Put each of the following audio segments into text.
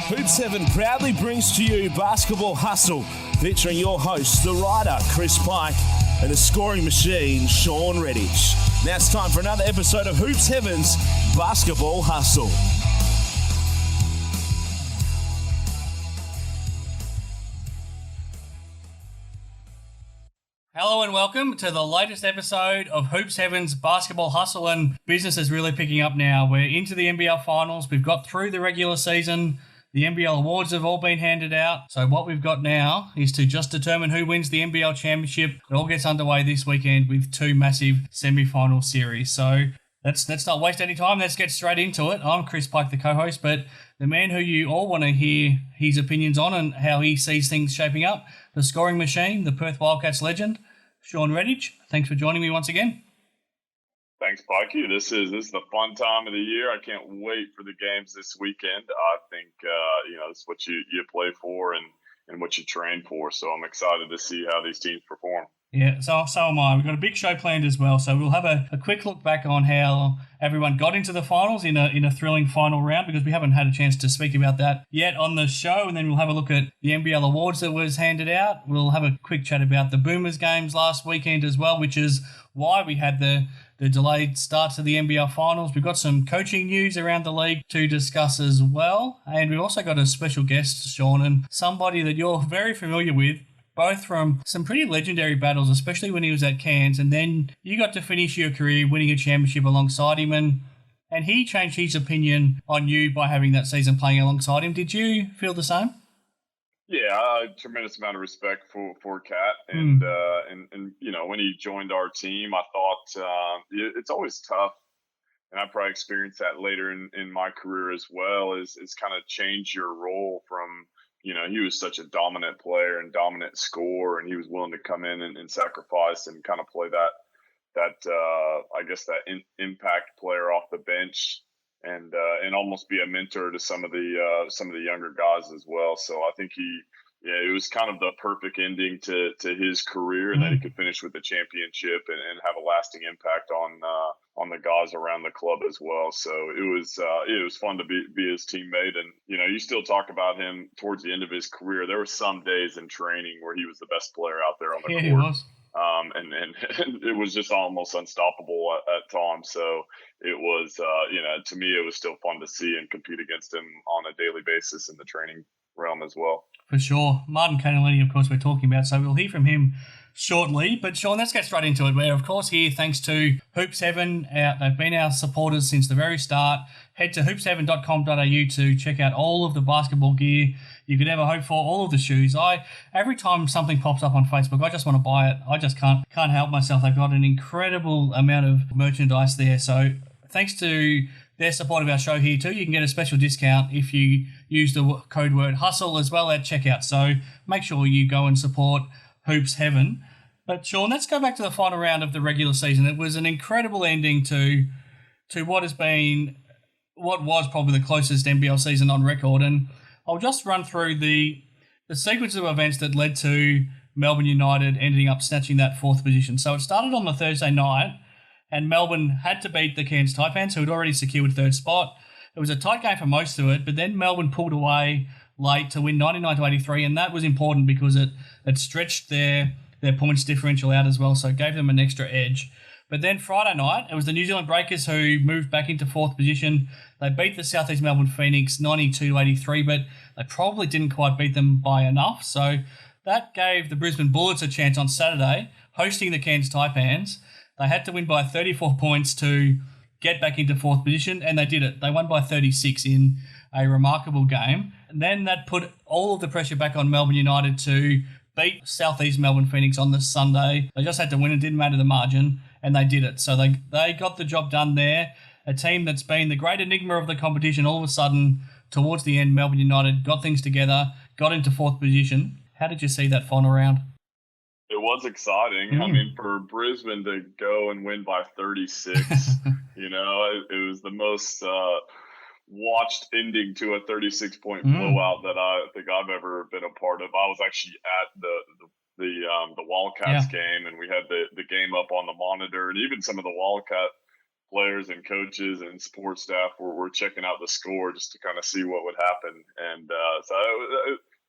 Hoops Heaven proudly brings to you Basketball Hustle, featuring your hosts, the writer Chris Pike and the scoring machine Shawn Redhage. Now it's time for another episode of Hoops Heaven's Basketball Hustle. Hello and welcome to the latest episode of Hoops Heaven's Basketball Hustle, and business is really picking up now. We're into the NBL finals. We've got through the regular season. The NBL awards have all been handed out. So what we've got now is to just determine who wins the NBL championship. It all gets underway this weekend with two massive semi-final series. So let's not waste any time. Let's get straight into it. I'm Chris Pike, the co-host, but the man who you all want to hear his opinions on and how he sees things shaping up, the scoring machine, the Perth Wildcats legend, Shawn Redhage. Thanks for joining me once again. Thanks, Pikey. This is the fun time of the year. I can't wait for the games this weekend. I think it's what you play for and what you train for. So I'm excited to see how these teams perform. Yeah, so am I. We've got a big show planned as well. So we'll have a quick look back on how everyone got into the finals in a thrilling final round, because we haven't had a chance to speak about that yet on the show. And then we'll have a look at the NBL awards that was handed out. We'll have a quick chat about the Boomers games last weekend as well, which is why we had the delayed start to the NBL finals. We've got some coaching news around the league to discuss as well. And we've also got a special guest, Shawn, and somebody that you're very familiar with, both from some pretty legendary battles, especially when he was at Cairns, and then you got to finish your career winning a championship alongside him, and he changed his opinion on you by having that season playing alongside him. Did you feel the same? Yeah, a tremendous amount of respect for Cat, and when he joined our team, I thought it's always tough, and I probably experienced that later in my career as well, is kind of change your role from, he was such a dominant player and dominant scorer, and he was willing to come in and sacrifice and kind of play that impact player off the bench, and almost be a mentor to some of the younger guys as well. So I think it was kind of the perfect ending to his career, and then he could finish with the championship and have a lasting impact on the guys around the club as well. So it was fun to be his teammate, and you still talk about him towards the end of his career. There were some days in training where he was the best player out there on the court. He was. And it was just almost unstoppable at times. So it was, to me, it was still fun to see and compete against him on a daily basis in the training realm as well. For sure. Martin Cattalini, of course, we're talking about, so we'll hear from him shortly. But Shawn, let's get straight into it. We're, of course, here thanks to Hoops Heaven. They've been our supporters since the very start. Head to hoopsheaven.com.au to check out all of the basketball gear you could ever hope for, all of the shoes. Every time something pops up on Facebook, I just want to buy it. I just can't help myself. They've got an incredible amount of merchandise there. So thanks to their support of our show here too, you can get a special discount if you use the code word HUSTLE as well at checkout. So make sure you go and support Hoops Heaven. But Shawn, let's go back to the final round of the regular season. It was an incredible ending to what was probably the closest NBL season on record. And I'll just run through the sequence of events that led to Melbourne United ending up snatching that fourth position. So it started on the Thursday night, and Melbourne had to beat the Cairns Taipans, who had already secured third spot. It was a tight game for most of it, but then Melbourne pulled away late to win 99-83, and that was important because it stretched their points differential out as well, so it gave them an extra edge. But then Friday night, it was the New Zealand Breakers who moved back into fourth position. They beat the South East Melbourne Phoenix 92-83, but they probably didn't quite beat them by enough. So that gave the Brisbane Bullets a chance on Saturday, hosting the Cairns Taipans. They had to win by 34 points to get back into fourth position, and they did it. They won by 36 in a remarkable game. And then that put all of the pressure back on Melbourne United to beat South East Melbourne Phoenix on the Sunday. They just had to win. It didn't matter the margin, and they did it. So they got the job done there. A team that's been the great enigma of the competition, all of a sudden, towards the end, Melbourne United got things together, got into fourth position. How did you see that final round? It was exciting. I mean, for Brisbane to go and win by 36, it was the most watched ending to a 36-point blowout that I think I've ever been a part of. I was actually at the Wildcats game, and we had the game up on the monitor, and even some of the Wildcat players and coaches and support staff were checking out the score just to kind of see what would happen. And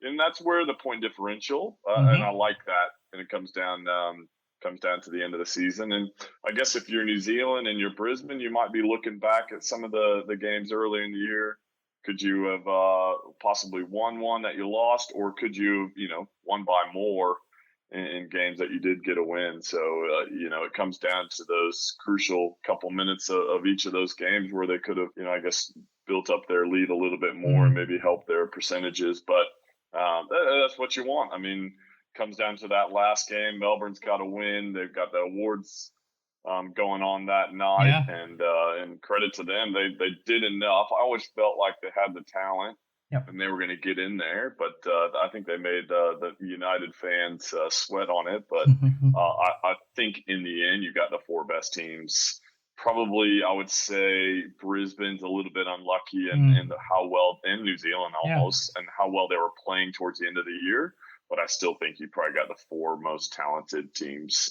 and that's where the point differential, and I like that. And it comes down to the end of the season. And I guess if you're New Zealand and you're Brisbane, you might be looking back at some of the games early in the year. Could you have possibly won one that you lost, or could you, won by more in games that you did get a win? So, it comes down to those crucial couple minutes of each of those games where they could have, I guess, built up their lead a little bit more and maybe helped their percentages. But that's what you want. I mean, comes down to that last game. Melbourne's got a win. They've got the awards going on that night, and credit to them. They did enough. I always felt like they had the talent. Yep. And they were going to get in there, but I think they made the United fans sweat on it. But I think in the end, you got the 4 best teams. Probably, I would say Brisbane's a little bit unlucky in how well, and New Zealand almost, and how well they were playing towards the end of the year. But I still think you probably got the 4 most talented teams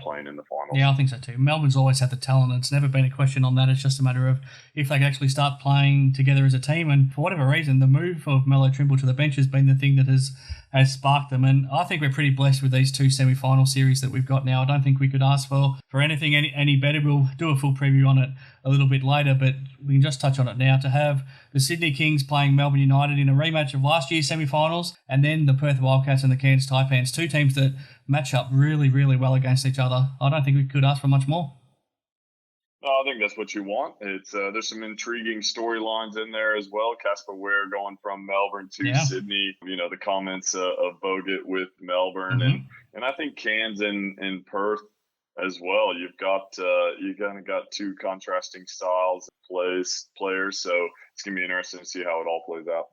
playing in the finals. Yeah, I think so too. Melbourne's always had the talent. It's never been a question on that. It's just a matter of if they can actually start playing together as a team. And for whatever reason, the move of Mello Trimble to the bench has been the thing that has sparked them. And I think we're pretty blessed with these 2 semi-final series that we've got now. I don't think we could ask for anything any better. We'll do a full preview on it a little bit later, but we can just touch on it now. To have the Sydney Kings playing Melbourne United in a rematch of last year's semi-finals, and then the Perth Wildcats and the Cairns Taipans, 2 teams that match up really, really well against each other. I don't think we could ask for much more. I think that's what you want. It's there's some intriguing storylines in there as well. Casper Ware going from Melbourne to Sydney. The comments of Bogut with Melbourne, and I think Cairns and Perth as well. You've got you kind of got 2 contrasting styles of players, so it's gonna be interesting to see how it all plays out.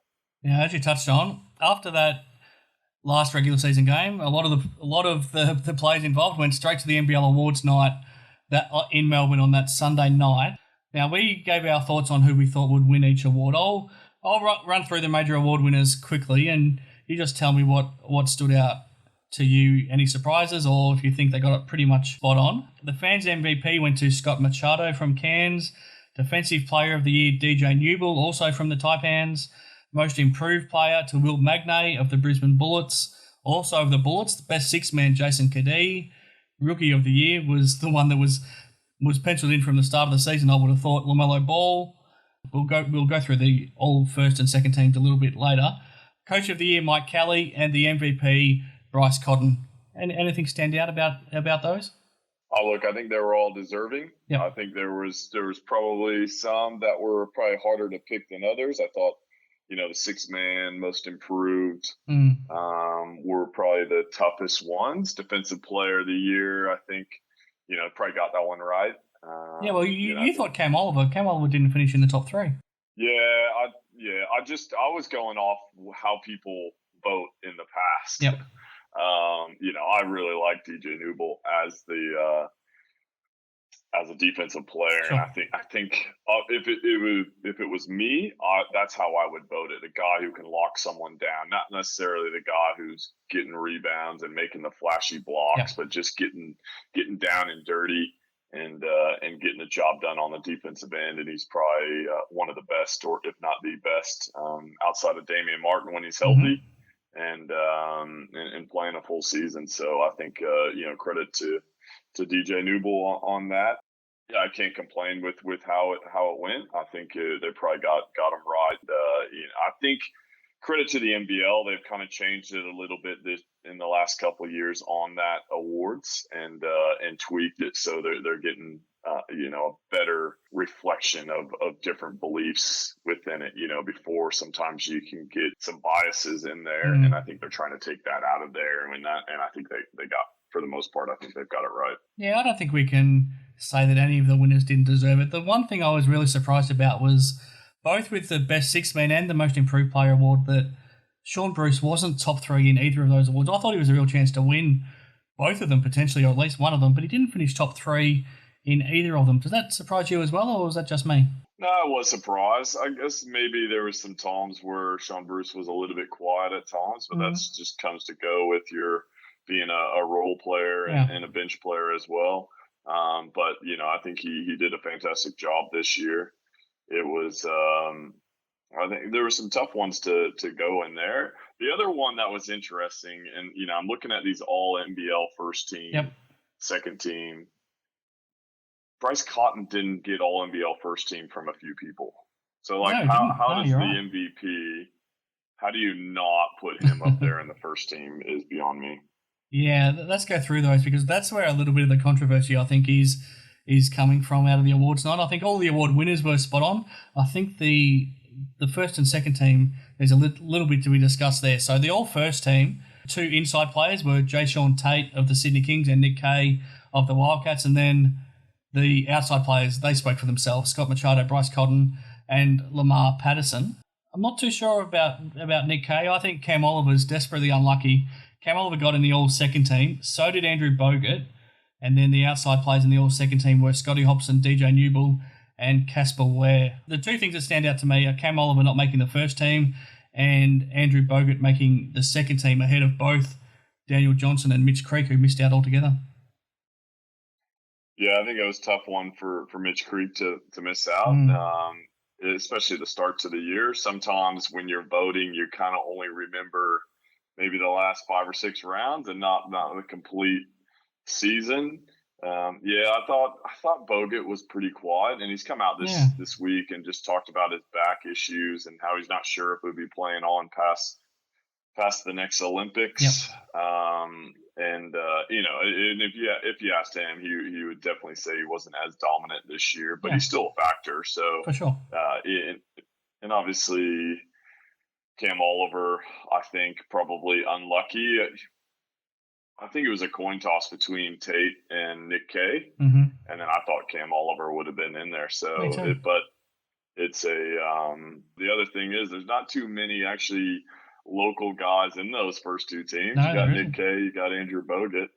Yeah, as you touched on, after that last regular season game, a lot of the players involved went straight to the NBL Awards night that in Melbourne on that Sunday night. Now, we gave our thoughts on who we thought would win each award. I'll run through the major award winners quickly, and you just tell me what stood out to you, any surprises, or if you think they got it pretty much spot on. The fans MVP went to Scott Machado from Cairns. Defensive Player of the Year, DJ Newell, also from the Taipans. Most Improved Player to Will Magnay of the Brisbane Bullets. Also of the Bullets, the best 6-man, Jason Kadee. Rookie of the Year was the one that was penciled in from the start of the season. I would have thought LaMelo Ball. We'll go through the all first and second teams a little bit later. Coach of the Year, Mike Kelly, and the MVP, Bryce Cotton. Anything stand out about those? Oh, look, I think they were all deserving. Yep. I think there was probably some that were probably harder to pick than others. I thought, the 6-man, most improved were probably the toughest ones. Defensive Player of the Year, I think, probably got that one right. You thought Cam Oliver. Cam Oliver didn't finish in the top 3. I was going off how people vote in the past. Yep. I really like DJ Newell as a defensive player, sure. And I think if it was me, that's how I would vote it. A guy who can lock someone down, not necessarily the guy who's getting rebounds and making the flashy blocks, but just getting down and dirty and getting the job done on the defensive end. And he's probably one of the best, or if not the best, outside of Damian Martin when he's healthy. And playing a full season. So I think, credit to DJ Newell on that. Yeah, I can't complain with how it went. I think they probably got him right. I think credit to the NBL. They've kind of changed it a little bit in the last couple of years on that awards and tweaked it. So they're getting, a better reflection of different beliefs within it. Before sometimes you can get some biases in there, and I think they're trying to take that out of there. And I think they got, for the most part, I think they've got it right. Yeah, I don't think we can say that any of the winners didn't deserve it. The one thing I was really surprised about was both with the best 6-man and the most improved player award that Sean Bruce wasn't top 3 in either of those awards. I thought he was a real chance to win both of them potentially, or at least one of them, but he didn't finish top 3 in either of them. Does that surprise you as well, or was that just me? No, I was surprised. I guess maybe there was some times where Sean Bruce was a little bit quiet at times, but that's just comes to go with your being a role player and a bench player as well. But, I think he did a fantastic job this year. It was, I think there were some tough ones to go in there. The other one that was interesting, and, I'm looking at these all NBL first team, second team. Bryce Cotton didn't get all NBL first team from a few people. So, how does the MVP, how do you not put him up there in the first team is beyond me. Yeah, let's go through those, because that's where a little bit of the controversy, I think, is coming from out of the awards night. I think all the award winners were spot on. I think the first and second team, there's a little bit to be discussed there. So the all first team, 2 inside players were Sean Tate of the Sydney Kings and Nick Kay of the Wildcats. And then the outside players, they spoke for themselves: Scott Machado, Bryce Cotton, and Lamar Patterson. I'm not too sure about Nick Kay. I think Cam Oliver's desperately unlucky. Cam Oliver got in the all-second team. So did Andrew Bogut. And then the outside players in the all-second team were Scotty Hobson, DJ Newble, and Casper Ware. The 2 things that stand out to me are Cam Oliver not making the first team and Andrew Bogut making the second team ahead of both Daniel Johnson and Mitch Creek, who missed out altogether. Yeah, I think it was a tough one for Mitch Creek to miss out, especially at the starts of the year. Sometimes when you're voting, you kind of only remember maybe the last 5 or 6 rounds and not the complete season. I thought Bogut was pretty quiet, and he's come out this week and just talked about his back issues and how he's not sure if he'll be playing on past the next Olympics. Yep. And if you asked him, he would definitely say he wasn't as dominant this year, but he's still a factor. So for sure. And obviously Cam Oliver, I think probably unlucky. I think it was a coin toss between Tate and Nick Kay, and then I thought Cam Oliver would have been in there. So, but it's the other thing is there's not too many actually local guys in those first 2 teams. You got Nick Kay, you got Andrew Bogut.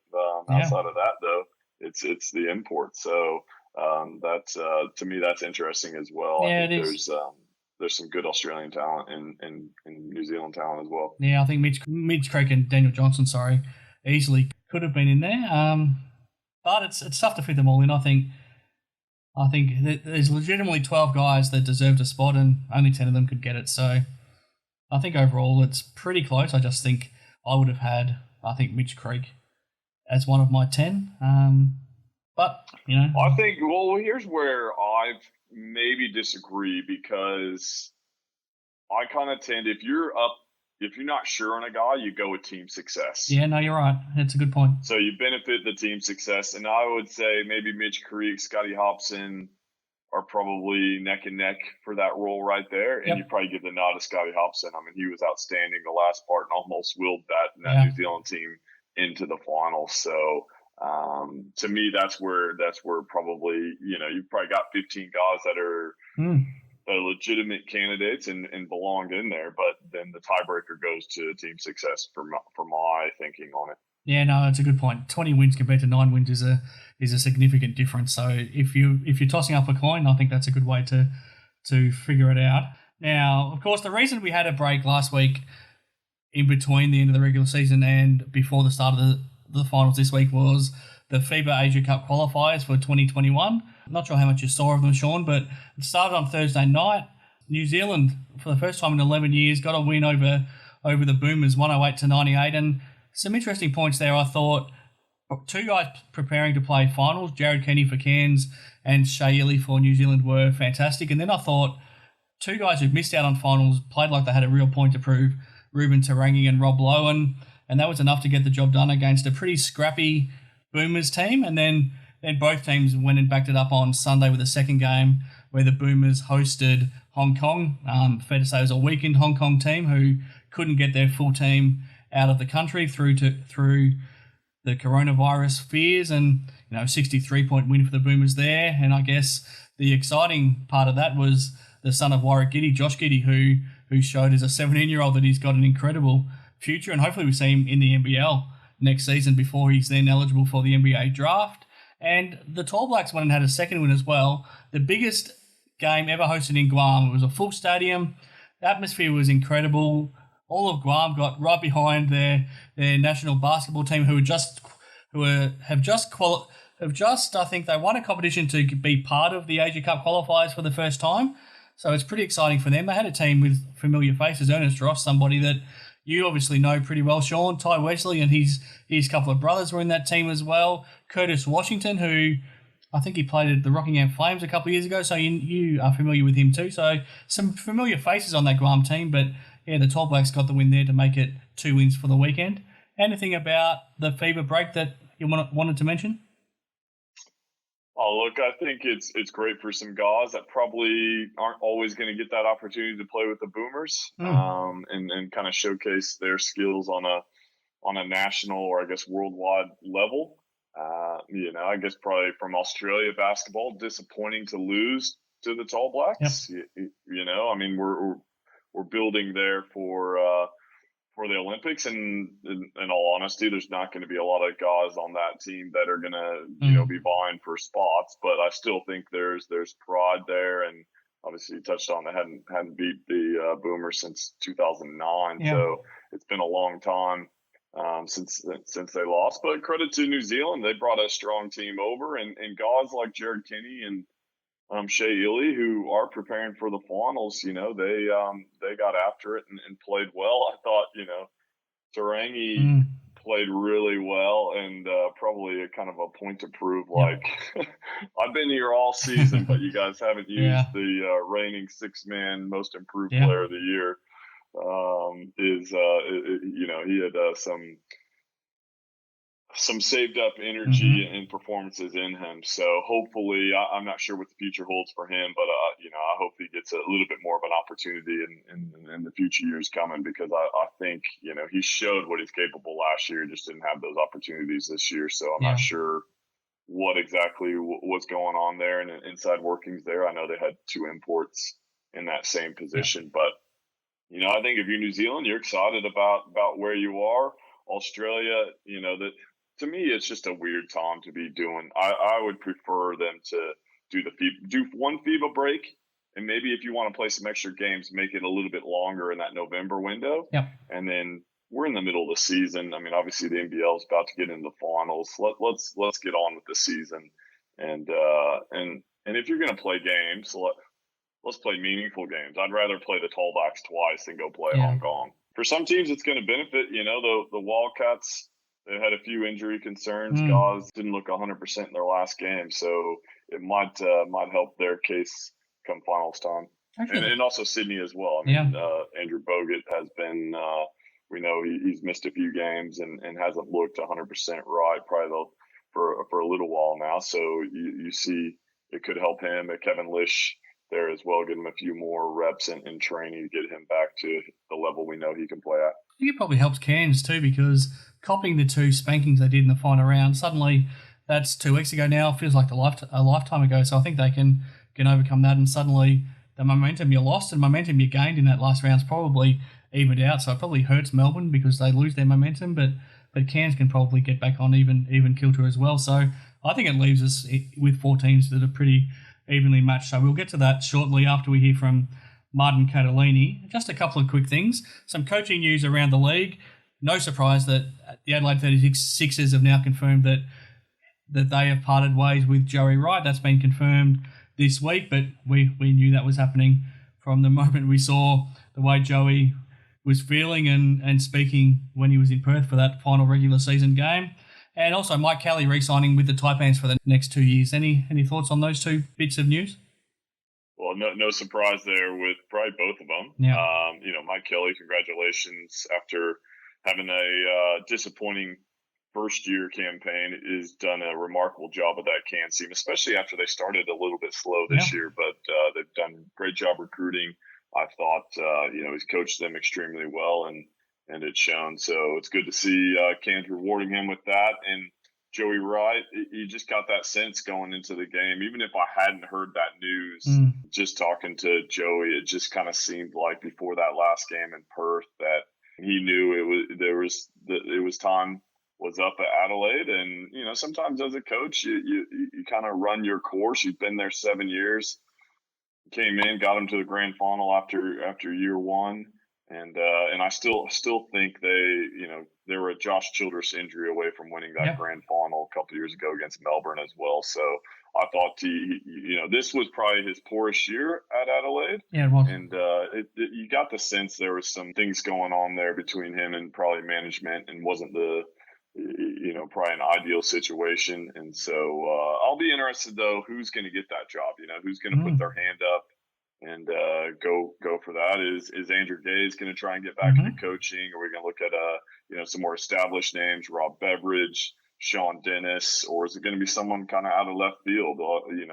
Outside of that, though, it's the import. So that's to me that's interesting as well. Yeah, I think there's some good Australian talent and New Zealand talent as well. Yeah, I think Mitch Creek and Daniel Johnson, easily could have been in there. But it's tough to fit them all in. I think there's legitimately 12 guys that deserved a spot, and only 10 of them could get it. So I think overall it's pretty close. I just think I would have had, Mitch Creek as one of my 10. But, I think, here's where I maybe disagree, because I kind of tend, if you're not sure on a guy, you go with team success. Yeah, no, you're right. That's a good point. So you benefit the team success. And I would say maybe Mitch Creek, Scotty Hobson are probably neck and neck for that role right there. And you probably give the nod to Scotty Hobson. I mean, he was outstanding the last part and almost willed that New Zealand team into the finals. So to me, that's where probably, you've probably got 15 guys that are legitimate candidates and belonged in there, but then the tiebreaker goes to team success for my thinking on it. Yeah, no, that's a good point. 20 wins compared to 9 wins is a significant difference. So if you're tossing up a coin, I think that's a good way to figure it out. Now, of course, the reason we had a break last week in between the end of the regular season and before the start of the finals this week was the FIBA Asia Cup qualifiers for 2021. I'm not sure how much you saw of them, Sean, but it started on Thursday night. New Zealand, for the first time in 11 years, got a win over the Boomers, 108-98. And some interesting points there, I thought. 2 guys preparing to play finals, Jared Kenny for Cairns and Shea Ili for New Zealand, were fantastic. And then I thought 2 guys who missed out on finals played like they had a real point to prove, Ruben Tarangi and Rob Lowe, and that was enough to get the job done against a pretty scrappy Boomers team. And then both teams went and backed it up on Sunday with a second game where the Boomers hosted Hong Kong. Fair to say it was a weakened Hong Kong team who couldn't get their full team out of the country through the coronavirus fears, and 63-point win for the Boomers there. And I guess the exciting part of that was the son of Warwick Giddy, Josh Giddy, who showed as a 17-year-old that he's got an incredible future, and hopefully we see him in the NBL next season before he's then eligible for the NBA draft. And the Tall Blacks went and had a second win as well. The biggest game ever hosted in Guam. It was a full stadium. The atmosphere was incredible. All of Guam got right behind their national basketball team, who have just have just, I think they won a competition to be part of the Asia Cup qualifiers for the first time. So it's pretty exciting for them. They had a team with familiar faces. Ernest Ross, somebody that you obviously know pretty well, Sean. Ty Wesley and his couple of brothers were in that team as well. Curtis Washington, who I think he played at the Rockingham Flames a couple of years ago, so you are familiar with him too. So some familiar faces on that Guam team, but yeah, the Tall Blacks got the win there to make it 2 wins for the weekend. Anything about the FIBA break that you wanted to mention? Oh, look, I think it's great for some guys that probably aren't always going to get that opportunity to play with the Boomers, and kind of showcase their skills on a national or I guess worldwide level. I guess probably from Australia basketball, disappointing to lose to the Tall Blacks. Yep. I mean, we're building there for the Olympics, and in all honesty, there's not going to be a lot of guys on that team that are going to be vying for spots. But I still think there's pride there, and obviously you touched on they hadn't beat the Boomers since 2009, so it's been a long time since they lost. But credit to New Zealand, they brought a strong team over, and guys like Jared Kinney and Shea Ely, who are preparing for the finals, they got after it and played well. I thought, Tarangi played really well, and probably a kind of a point to prove. Like, I've been here all season, but you guys haven't used the reigning six-man most improved player of the year. He had some saved up energy and performances in him. So hopefully, I'm not sure what the future holds for him, but I hope he gets a little bit more of an opportunity in the future years coming, because I think, he showed what he's capable last year, just didn't have those opportunities this year. So I'm not sure what exactly was going on there and inside workings there. I know they had two imports in that same position, but I think if you're New Zealand, you're excited about where you are. Australia, that to me, it's just a weird time to be doing. I would prefer them to do one FIBA break, and maybe if you want to play some extra games, make it a little bit longer in that November window. Yep. And then we're in the middle of the season. I mean, obviously the NBL is about to get into the finals. Let's get on with the season, and if you're going to play games, let's play meaningful games. I'd rather play the Tall Blacks twice than go play Hong Kong. For some teams, it's going to benefit. The Wildcats, they had a few injury concerns. Guys didn't look 100% in their last game, so it might help their case come finals time. And also Sydney as well. I mean, Andrew Bogut has been, we know he's missed a few games and hasn't looked 100% right, probably for a little while now. So you see it could help him. Kevin Lish there as well, give him a few more reps and training to get him back to the level we know he can play at. I think it probably helps Cairns too, because copying the two spankings they did in the final round, suddenly that's 2 weeks ago now, feels like a lifetime ago. So I think they can overcome that, and suddenly the momentum you lost and momentum you gained in that last round's probably evened out. So it probably hurts Melbourne because they lose their momentum, but Cairns can probably get back on even kilter as well. So I think it leaves us with 4 teams that are pretty evenly matched. So we'll get to that shortly after we hear from Martin Cattalini. Just a couple of quick things. Some coaching news around the league. No surprise that the Adelaide 36ers have now confirmed that they have parted ways with Joey Wright. That's been confirmed this week, but we knew that was happening from the moment we saw the way Joey was feeling and speaking when he was in Perth for that final regular season game. And also Mike Kelly re-signing with the Taipans for the next 2 years. Any thoughts on those two bits of news? Well, no surprise there with probably both of them. Yeah. Mike Kelly, congratulations after having a disappointing first-year campaign. Has done a remarkable job of that Cairns team, especially after they started a little bit slow this year. But they've done a great job recruiting. I thought, he's coached them extremely well, and it's shown. So it's good to see Cairns rewarding him with that. And Joey Wright, you just got that sense going into the game. Even if I hadn't heard that news, just talking to Joey, it just kind of seemed like before that last game in Perth that he knew it was time was up at Adelaide. And sometimes as a coach, you kind of run your course. You've been there 7 years. Came in, got him to the grand final after year one, And I still think they were a Josh Childress injury away from winning that grand final a couple years ago against Melbourne as well. So I thought this was probably his poorest year at Adelaide. Yeah, it was. And you got the sense there was some things going on there between him and probably management, and wasn't probably an ideal situation. And so I'll be interested though, who's going to get that job? Who's going to put their hand up and go for that? Is Andrew Gaze going to try and get back into coaching? Are we going to look at some more established names, Rob Beveridge, Sean Dennis, or is it going to be someone kind of out of left field,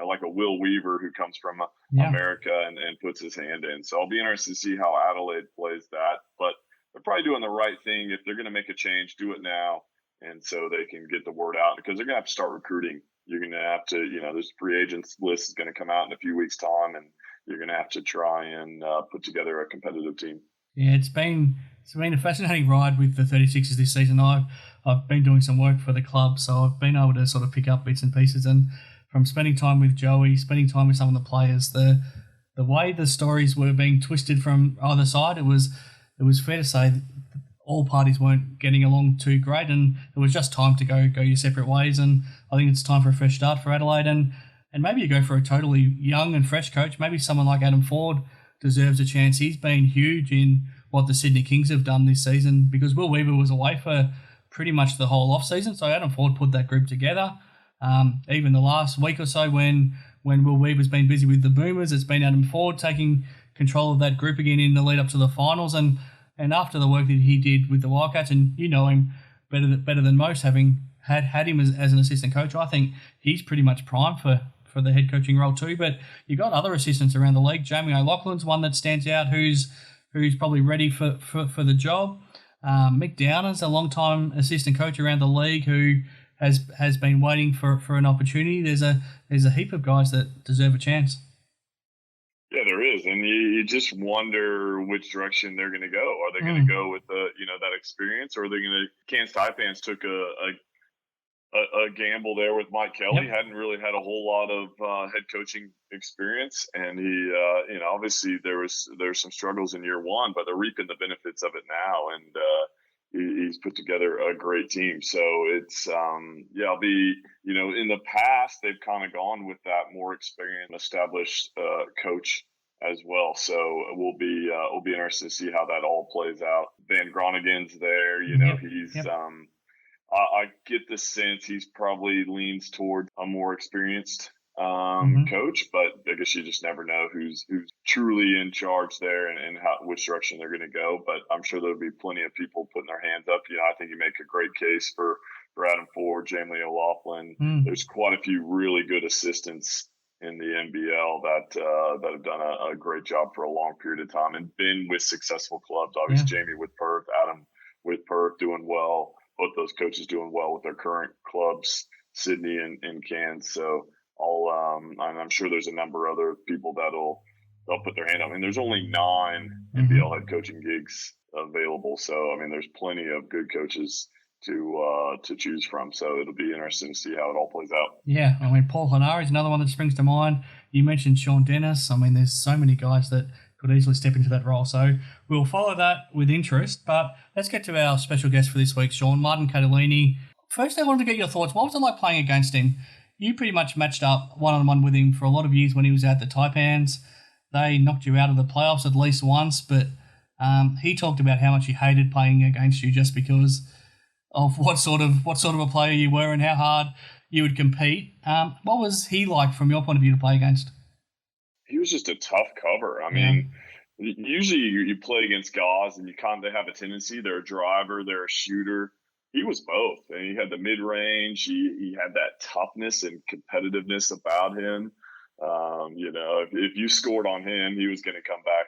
like a Will Weaver who comes from America and puts his hand in? So I'll be interested to see how Adelaide plays that. But they're probably doing the right thing. If they're going to make a change, do it now, and so they can get the word out, because they're going to have to start recruiting. You're going to have to, this free agents list is going to come out in a few weeks' time, and you're going to have to try and put together a competitive team. Yeah, it's been a fascinating ride with the 36ers this season. I've been doing some work for the club, so I've been able to sort of pick up bits and pieces. And from spending time with Joey, spending time with some of the players, the way the stories were being twisted from either side, it was fair to say all parties weren't getting along too great, and it was just time to go your separate ways. And I think it's time for a fresh start for Adelaide, and maybe you go for a totally young and fresh coach. Maybe someone like Adam Ford deserves a chance. He's been huge in what the Sydney Kings have done this season, because Will Weaver was away for pretty much the whole off-season, so Adam Ford put that group together. Even the last week or so when Will Weaver's been busy with the Boomers, it's been Adam Ford taking control of that group again in the lead up to the finals. And after the work that he did with the Wildcats, and you know him better than most, having had him as an assistant coach, I think he's pretty much primed for the head coaching role too. But you got other assistants around the league. Jamie O'Loughlin's one that stands out, who's probably ready for the job. Mick Downer's a long-time assistant coach around the league who has been waiting for an opportunity. There's a heap of guys that deserve a chance. Yeah, there is, and you just wonder which direction they're going to go. Are they going to go with that experience, or are they going to? Cairns Taipans took a gamble there with Mike Kelly. Hadn't really had a whole lot of head coaching experience, and he, obviously there's some struggles in year one, but they're reaping the benefits of it now, and he's put together a great team. So it's, I'll be, in the past they've kind of gone with that more experienced, established coach as well. So we'll be interested to see how that all plays out. Van Groningen's there, he's. I get the sense he's probably leans toward a more experienced coach, but I guess you just never know who's truly in charge there and which direction they're going to go. But I'm sure there'll be plenty of people putting their hands up. I think you make a great case for Adam Ford, Jamie O'Loughlin. There's quite a few really good assistants in the NBL that have done a great job for a long period of time and been with successful clubs. Obviously, Jamie with Perth, Adam with Perth doing well. Both those coaches doing well with their current clubs, Sydney and Cairns. So I'm sure there's a number of other people they'll put their hand up. I mean, there's only 9 NBL head coaching gigs available. So, I mean, there's plenty of good coaches to choose from. So it'll be interesting to see how it all plays out. Yeah, I mean, Paul Hanari is another one that springs to mind. You mentioned Sean Dennis. I mean, there's so many guys that could easily step into that role. So we'll follow that with interest. But let's get to our special guest for this week, Shawn, Martin Cattalini. First, I wanted to get your thoughts. What was it like playing against him? You pretty much matched up one-on-one with him for a lot of years when he was at the Taipans. They knocked you out of the playoffs at least once, but he talked about how much he hated playing against you just because of what sort of a player you were and how hard you would compete. What was he like from your point of view to play against? He was just a tough cover. I mean, usually you play against guys and they have a tendency. They're a driver, they're a shooter. He was both. And he had the mid-range. He had that toughness and competitiveness about him. If you scored on him, he was going to come back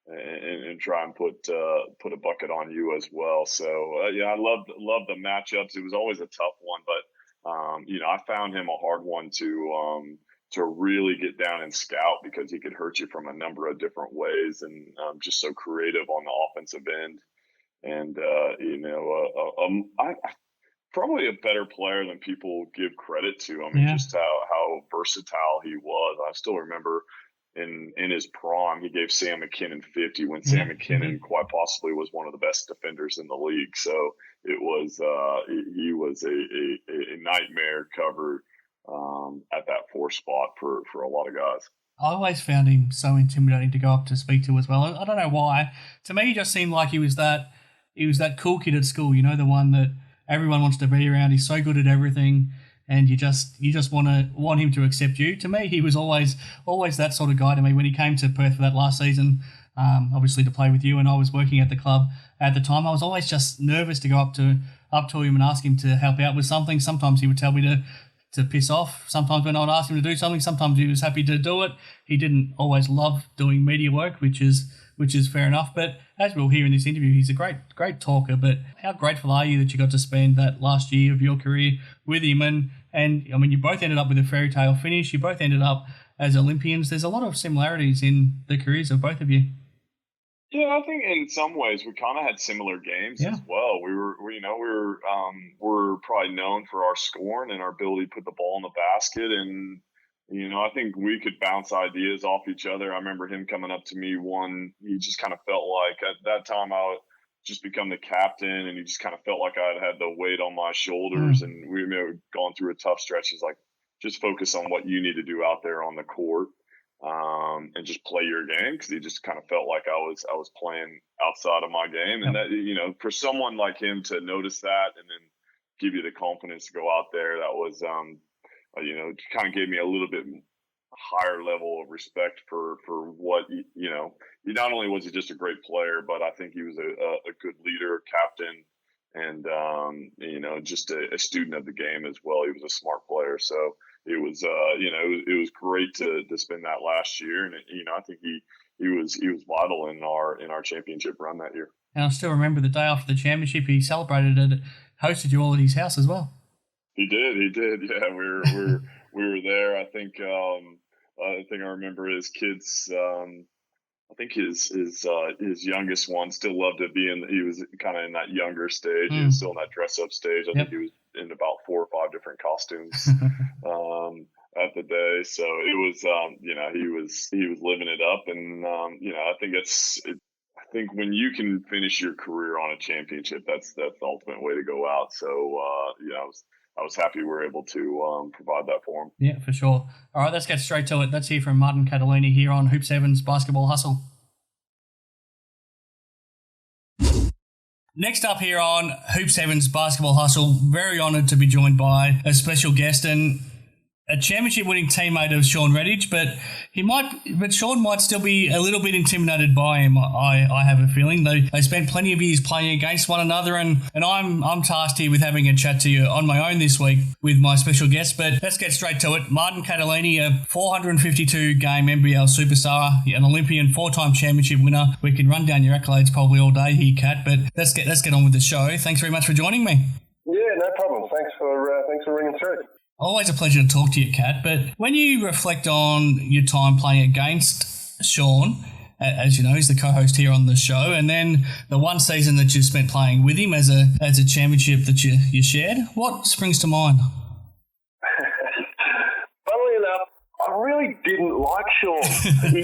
and try and put a bucket on you as well. So, I loved the matchups. It was always a tough one, but, I found him a hard one to really get down and scout because he could hurt you from a number of different ways and just so creative on the offensive end. And, I probably a better player than people give credit to. I mean, just how versatile he was. I still remember in his prime, he gave Sam McKinnon 50 when Sam McKinnon quite possibly was one of the best defenders in the league. So it was he was a nightmare cover at that 4 spot for a lot of guys. I always found him so intimidating to go up to speak to as well. I don't know why. To me, he just seemed like he was that cool kid at school, you know, the one that everyone wants to be around. He's so good at everything, and you just want him to accept you. To me, he was always that sort of guy to me. When he came to Perth for that last season, obviously to play with you, and I was working at the club at the time, I was always just nervous to go up to him and ask him to help out with something. Sometimes he would tell me to piss off. Sometimes when I would ask him to do something, sometimes he was happy to do it. He didn't always love doing media work, which is fair enough. But as we'll hear in this interview, he's a great talker. But how grateful are you that you got to spend that last year of your career with him? And I mean, you both ended up with a fairy tale finish. You both ended up as Olympians. There's a lot of similarities in the careers of both of you. Yeah, I think in some ways we kind of had similar games as well. We're probably known for our scoring and our ability to put the ball in the basket, and I think we could bounce ideas off each other. I remember him coming up to me he just kind of felt like at that time I would just become the captain, and he just kind of felt like I had the weight on my shoulders, and we had gone through a tough stretch. He's like, just focus on what you need to do out there on the court. And just play your game, because he just kind of felt like I was playing outside of my game, and that for someone like him to notice that and then give you the confidence to go out there, that was kind of gave me a little bit higher level of respect for what he not only was he just a great player, but I think he was a good leader, captain, and just a student of the game as well. He was a smart player, so. It was, it was great to spend that last year, and I think he was vital in our championship run that year. And I still remember the day after the championship, he celebrated it, hosted you all at his house as well. He did. Yeah, we were there. I think I remember his kids. I think his youngest one still loved to be he was kind of in that younger stage. He was still in that dress up stage. I think he was in about 4 or 5 different costumes at the day. So it was, he was living it up. And, I think I think when you can finish your career on a championship, that's the ultimate way to go out. So, I was happy we were able to provide that for him. Yeah, for sure. All right, let's get straight to it. Let's hear from Martin Cattalini here on Hoop 7's Basketball Hustle. Next up here on Hoop 7's Basketball Hustle, very honoured to be joined by a special guest and a championship-winning teammate of Shawn Redhage, but Shawn might still be a little bit intimidated by him. I have a feeling they spent plenty of years playing against one another, and I'm tasked here with having a chat to you on my own this week with my special guest. But let's get straight to it. Martin Cattalini, a 452-game NBL superstar, an Olympian, 4-time championship winner. We can run down your accolades probably all day here, Cat, but let's get on with the show. Thanks very much for joining me. Yeah, no problem. Thanks for ringing through. Always a pleasure to talk to you, Kat. But when you reflect on your time playing against Shawn, as you know, he's the co-host here on the show, and then the one season that you spent playing with him as a championship that you shared, what springs to mind? Funnily enough, I really didn't like Shawn. He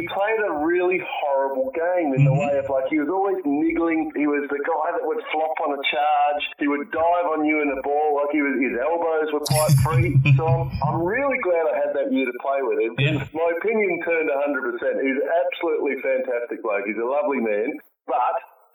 played a really horrible game in the way of, like, he was always niggling. He was the guy that would flop on a charge. He would dive on you in the ball, like his elbows were quite free. So I'm really glad I had that year to play with him. Yeah. My opinion turned 100%. He's absolutely fantastic bloke. He's a lovely man, but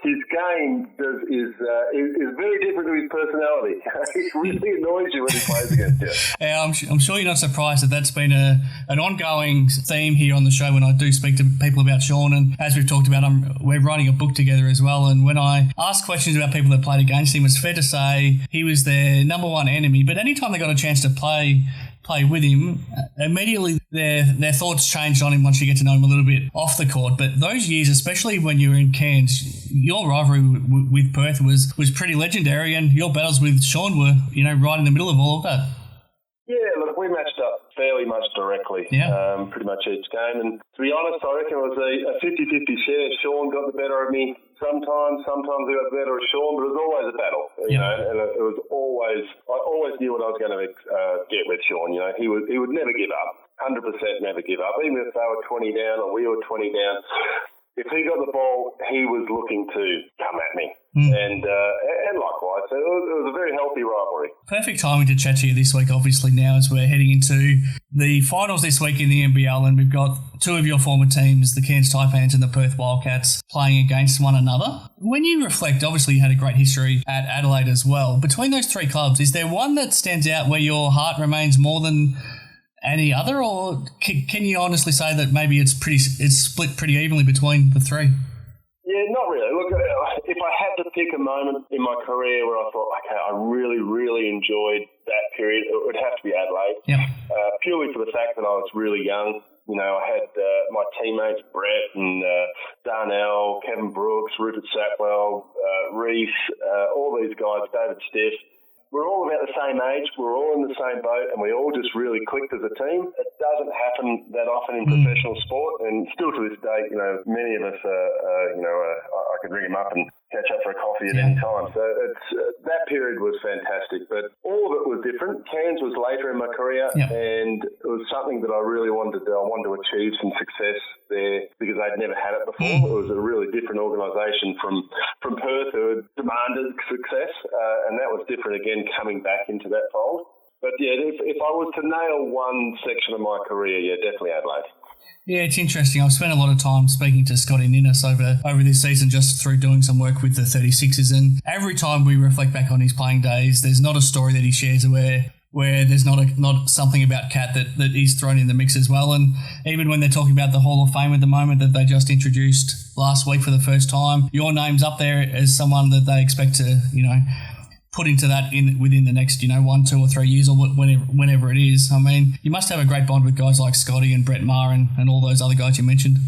his game is very different to his personality. It really annoys you when he plays against you. Yeah, I'm sure you're not surprised that's been an ongoing theme here on the show when I do speak to people about Shawn. And as we've talked about, we're writing a book together as well. And when I ask questions about people that played against him, it's fair to say he was their number one enemy. But anytime they got a chance to play with him, immediately their thoughts changed on him once you get to know him a little bit off the court. But those years, especially when you were in Cairns, your rivalry with Perth was pretty legendary, and your battles with Shawn were, right in the middle of all of that. Yeah, look, we matched up fairly much directly, pretty much each game. And to be honest, I reckon it was a 50-50 share. Shawn got the better of me sometimes I got the better of Shawn, but it was always a battle, you know, and it was always, I always knew what I was going to get with Shawn. He would never give up. 100% never give up. Even if they were 20 down or we were 20 down, if he got the ball, he was looking to come at me. And likewise, so it was a very healthy rivalry. Perfect timing to chat to you this week, obviously, now as we're heading into the finals this week in the NBL, and we've got two of your former teams, the Cairns Taipans and the Perth Wildcats, playing against one another. When you reflect, obviously you had a great history at Adelaide as well. Between those three clubs, is there one that stands out where your heart remains more than any other, or can you honestly say that maybe it's split pretty evenly between the three? Yeah, not really. Look, if I had to pick a moment in my career where I thought, okay, I really, really enjoyed that period, it would have to be Adelaide. Yeah. Purely for the fact that I was really young. You know, I had my teammates, Brett and Darnell, Kevin Brooks, Rupert Sackwell, Reese, all these guys, David Stiff. We're all about the same age, we're all in the same boat, and we all just really clicked as a team. It doesn't happen that often in professional sport, and still to this day, you know, many of us I could ring him up and catch up for a coffee at any time. So that period was fantastic, but all of it was different. Cairns was later in my career, and it was something that I really wanted to do. I wanted to achieve some success there because I'd never had it before. It was a really different organisation from Perth, who had demanded success, and that was different again coming back into that fold. But yeah, if I was to nail one section of my career, yeah, definitely Adelaide. Yeah, it's interesting. I've spent a lot of time speaking to Scotty Ninnis over this season just through doing some work with the 36ers, and every time we reflect back on his playing days, there's not a story that he shares where there's not something about Cat that he's thrown in the mix as well. And even when they're talking about the Hall of Fame at the moment that they just introduced last week for the first time, your name's up there as someone that they expect to, put into that within the next, 1, 2 or 3 years or whenever it is. I mean, you must have a great bond with guys like Scotty and Brett Maher and all those other guys you mentioned.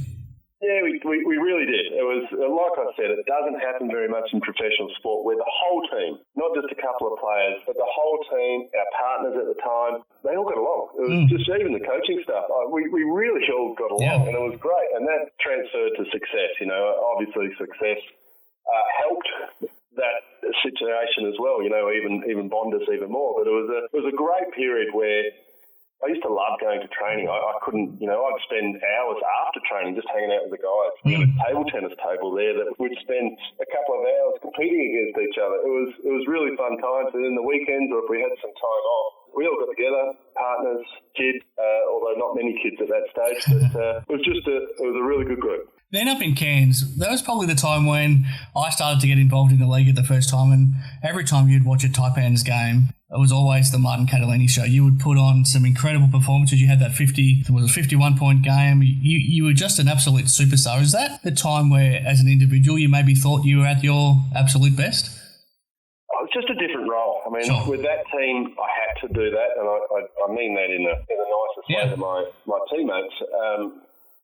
Yeah, we really did. It was, like I said, it doesn't happen very much in professional sport where the whole team, not just a couple of players, but the whole team, our partners at the time, they all got along. It was just even the coaching stuff. We really all got along, and it was great. And that transferred to success. Obviously success helped that situation as well, even bond us even more. But it was a great period where I used to love going to training. I couldn't, I'd spend hours after training just hanging out with the guys. We had a table tennis table there that we'd spend a couple of hours competing against each other. It was really fun times. And in the weekends, or if we had some time off, we all got together, partners, kids, although not many kids at that stage. But it was a really good group. Then up in Cairns, that was probably the time when I started to get involved in the league at the first time, and every time you'd watch a Taipans game, it was always the Martin Cattalini show. You would put on some incredible performances. You had that 51-point game. You were just an absolute superstar. Is that the time where, as an individual, you maybe thought you were at your absolute best? Oh, it's just a different role. I mean, with that team, I had to do that, and I mean that in the nicest way to my teammates.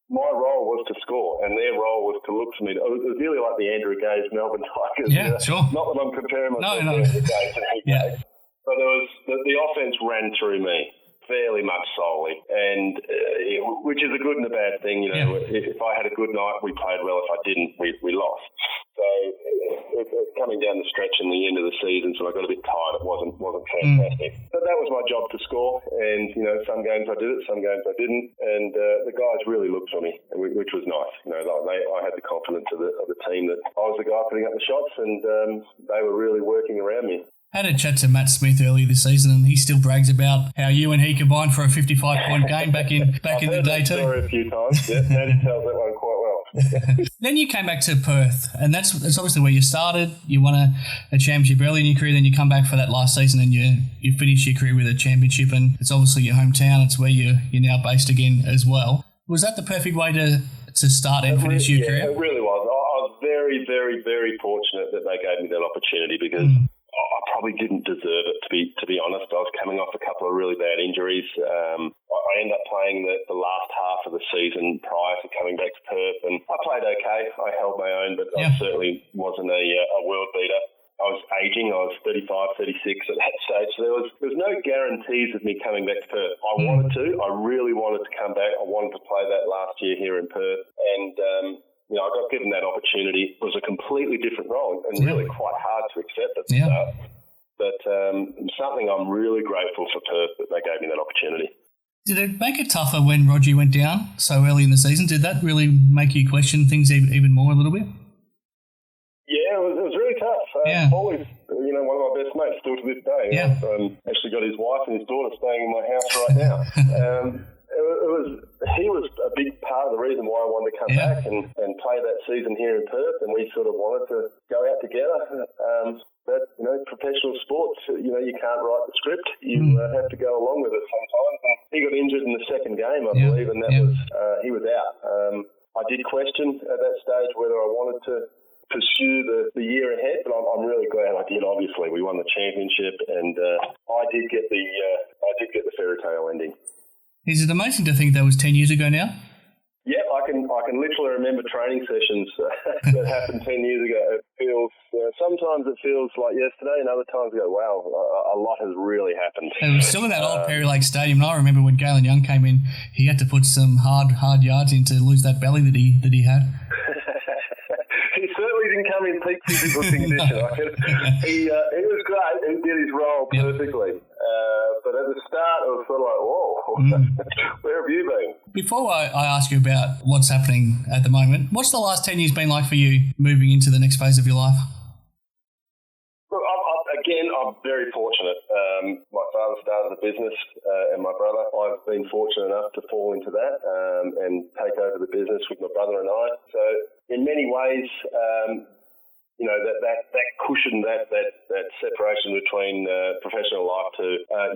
My role was to score, and their role was to look to me. It was really like the Andrew Gaze Melbourne Tigers. Yeah, sure. Not that I'm comparing myself to Andrew Gaze and Gaze, but it was the offense ran through me fairly much solely, and which is a good and a bad thing. If I had a good night, we played well. If I didn't, we lost. So coming down the stretch in the end of the season, so I got a bit tired. It wasn't fantastic. But that was my job to score, and some games I did it, some games I didn't, and the guys really looked for me, which was nice. I had the confidence of the team that I was the guy putting up the shots, and they were really working around me. I had a chat to Matt Smith earlier this season, and he still brags about how you and he combined for a 55-point game back in the day too. I've heard that story a few times. Yeah, Maddie tells that one quite well. Then you came back to Perth, and that's obviously where you started. You won a championship early in your career, then you come back for that last season, and you finish your career with a championship, and it's obviously your hometown. It's where you're now based again as well. Was that the perfect way to start and finish your career? It really was. I was very, very, very fortunate that they gave me that opportunity because I probably didn't deserve it, to be honest. I was coming off a couple of really bad injuries. I ended up playing the last half of the season prior to coming back to Perth, and I played okay. I held my own, but I certainly wasn't a world beater. I was aging. I was 35, 36 at that stage. So there was no guarantees of me coming back to Perth. I wanted to. I really wanted to come back. I wanted to play that last year here in Perth, and I got given that opportunity. It was a completely different role and really quite hard to accept at the start. But something I'm really grateful for Perth that they gave me that opportunity. Did it make it tougher when Roger went down so early in the season? Did that really make you question things even more a little bit? Yeah, it was really tough. Paul is, one of my best mates still to this day. Yeah. I've actually got his wife and his daughter staying in my house right now. He was a big part of the reason why I wanted to come back and play that season here in Perth, and we sort of wanted to go out together. But, professional sports, you can't write the script. You have to go along with it sometimes. And he got injured in the second game, I believe, and that was he was out. I did question at that stage whether I wanted to pursue the year ahead, but I'm really glad I did. Obviously, we won the championship, and I did get the fairy tale ending. Is it amazing to think that was 10 years ago now? Yeah, I can literally remember training sessions that happened 10 years ago. It feels sometimes it feels like yesterday, and other times I go, wow, a lot has really happened. It was still in that old Perry Lake Stadium, and I remember when Galen Young came in, he had to put some hard yards in to lose that belly that he had. He certainly didn't come in peak physical condition. He was great. He did his role perfectly. But at the start, it was sort of like, whoa, where have you been? Before I ask you about what's happening at the moment, what's the last 10 years been like for you moving into the next phase of your life? Look, I'm very fortunate. My father started a business and my brother. I've been fortunate enough to fall into that and take over the business with my brother and I. So in many ways, that cushion, that separation between professional life to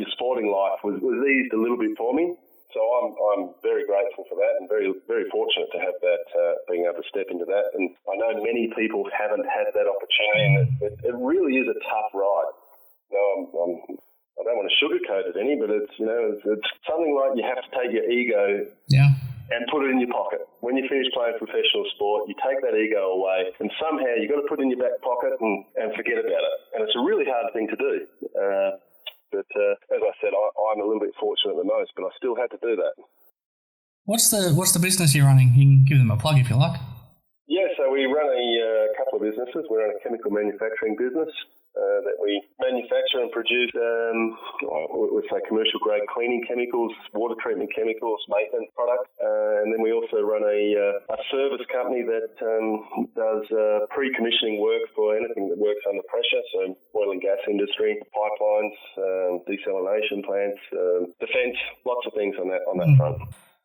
your sporting life was eased a little bit for me. So I'm very grateful for that and very, very fortunate to have that, being able to step into that. And I know many people haven't had that opportunity, and it really is a tough ride. I don't want to sugarcoat it any, but it's something like you have to take your ego and put it in your pocket. When you finish playing professional sport, you take that ego away, and somehow you've got to put it in your back pocket and forget about it. And it's a really hard thing to do. But as I said, I'm a little bit fortunate the most, but I still had to do that. What's the business you're running? You can give them a plug if you like. Yeah, so we run a couple of businesses. We run a chemical manufacturing business that we manufacture and produce, we say commercial grade cleaning chemicals, water treatment chemicals, maintenance products, and then we also run a service company that does pre-commissioning work for anything that works under pressure, so oil and gas industry, pipelines, desalination plants, defence, lots of things on that front.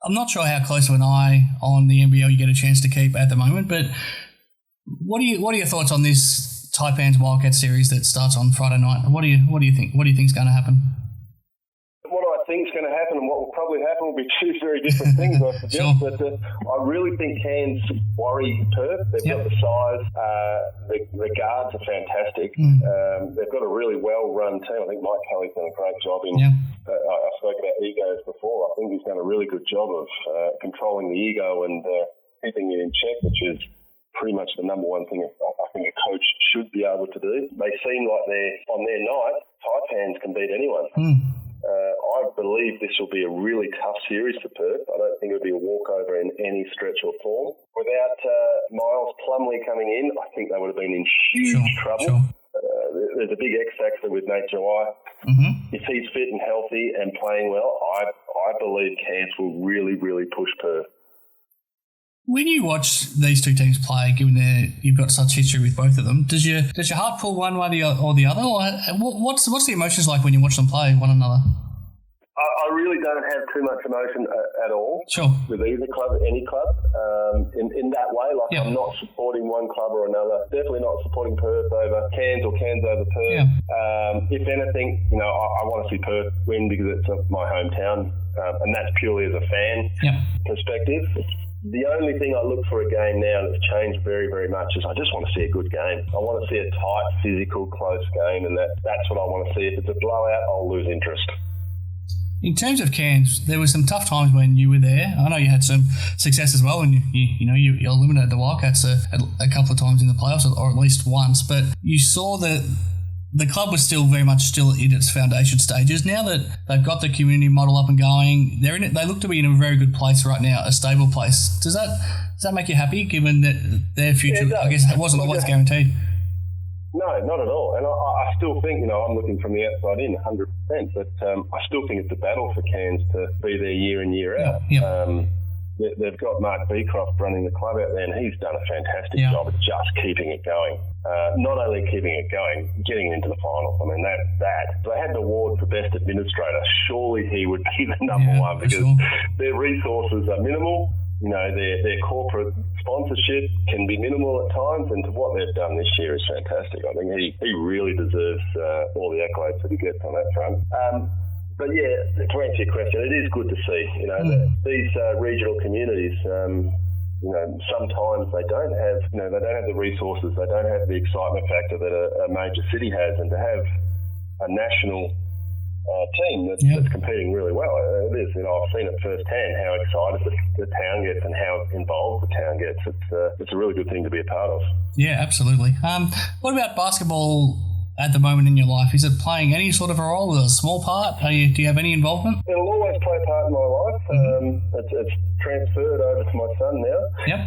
I'm not sure how close of an eye on the NBL you get a chance to keep at the moment, but what are your thoughts on this Taipans Wildcats series that starts on Friday night? What do you think? What do you think is going to happen? What I think is going to happen and what will probably happen will be two very different things, I suggest. Sure. But I really think Cairns worry Perth. They've got the size. The guards are fantastic. They've got a really well-run team. I think Mike Kelly's done a great job in. I spoke about egos before. I think he's done a really good job of controlling the ego and keeping it in check, which is pretty much the number one thing I think a coach should be able to do. They seem like on their night, Taipans can beat anyone. I believe this will be a really tough series for Perth. I don't think it'll be a walkover in any stretch or form. Without Miles Plumlee coming in, I think they would have been in huge trouble. There's a big X factor with Nate Jawai. If he's fit and healthy and playing well, I believe Cairns will really, really push Perth. When you watch these two teams play, given you've got such history with both of them, does your heart pull one way or the other? Or what's the emotions like when you watch them play one another? I really don't have too much emotion at all. Sure. With either club, any club, in that way. I'm not supporting one club or another. Definitely not supporting Perth over Cairns or Cairns over Perth. If anything, I want to see Perth win because it's my hometown, and that's purely as a fan perspective. The only thing I look for a game now, and it's changed very, very much, is I just want to see a good game. I want to see a tight, physical, close game, and that's what I want to see. If it's a blowout, I'll lose interest. In terms of Cairns, there were some tough times when you were there. I know you had some success as well, and you eliminated the Wildcats a couple of times in the playoffs, or at least once. But you saw that the club was still very much in its foundation stages. Now that they've got the community model up and going, they look to be in a very good place right now, a stable place. Does that make you happy, given that their future, I guess, wasn't always guaranteed? No, not at all. And I still think, I'm looking from the outside in 100%, but I still think it's a battle for Cairns to be there year in, year out. Yeah. They've got Mark Beecroft running the club out there, and he's done a fantastic job of just keeping it going. Not only keeping it going, getting into the finals. I mean, that. They had the award for best administrator. Surely he would be the number one, because their resources are minimal. Their corporate sponsorship can be minimal at times, and what they've done this year is fantastic. I think he really deserves all the accolades that he gets on that front. But yeah, to answer your question, it is good to see. These regional communities. Sometimes they don't have, the resources, they don't have the excitement factor that a major city has, and to have a national team that's competing really well, it is. I've seen it firsthand how excited the town gets and how involved the town gets. It's a really good thing to be a part of. Yeah, absolutely. What about basketball at the moment in your life? Is it playing any sort of a role, a small part? Do you have any involvement? It'll always play a part in my life. It's transferred over to my son now. Yep.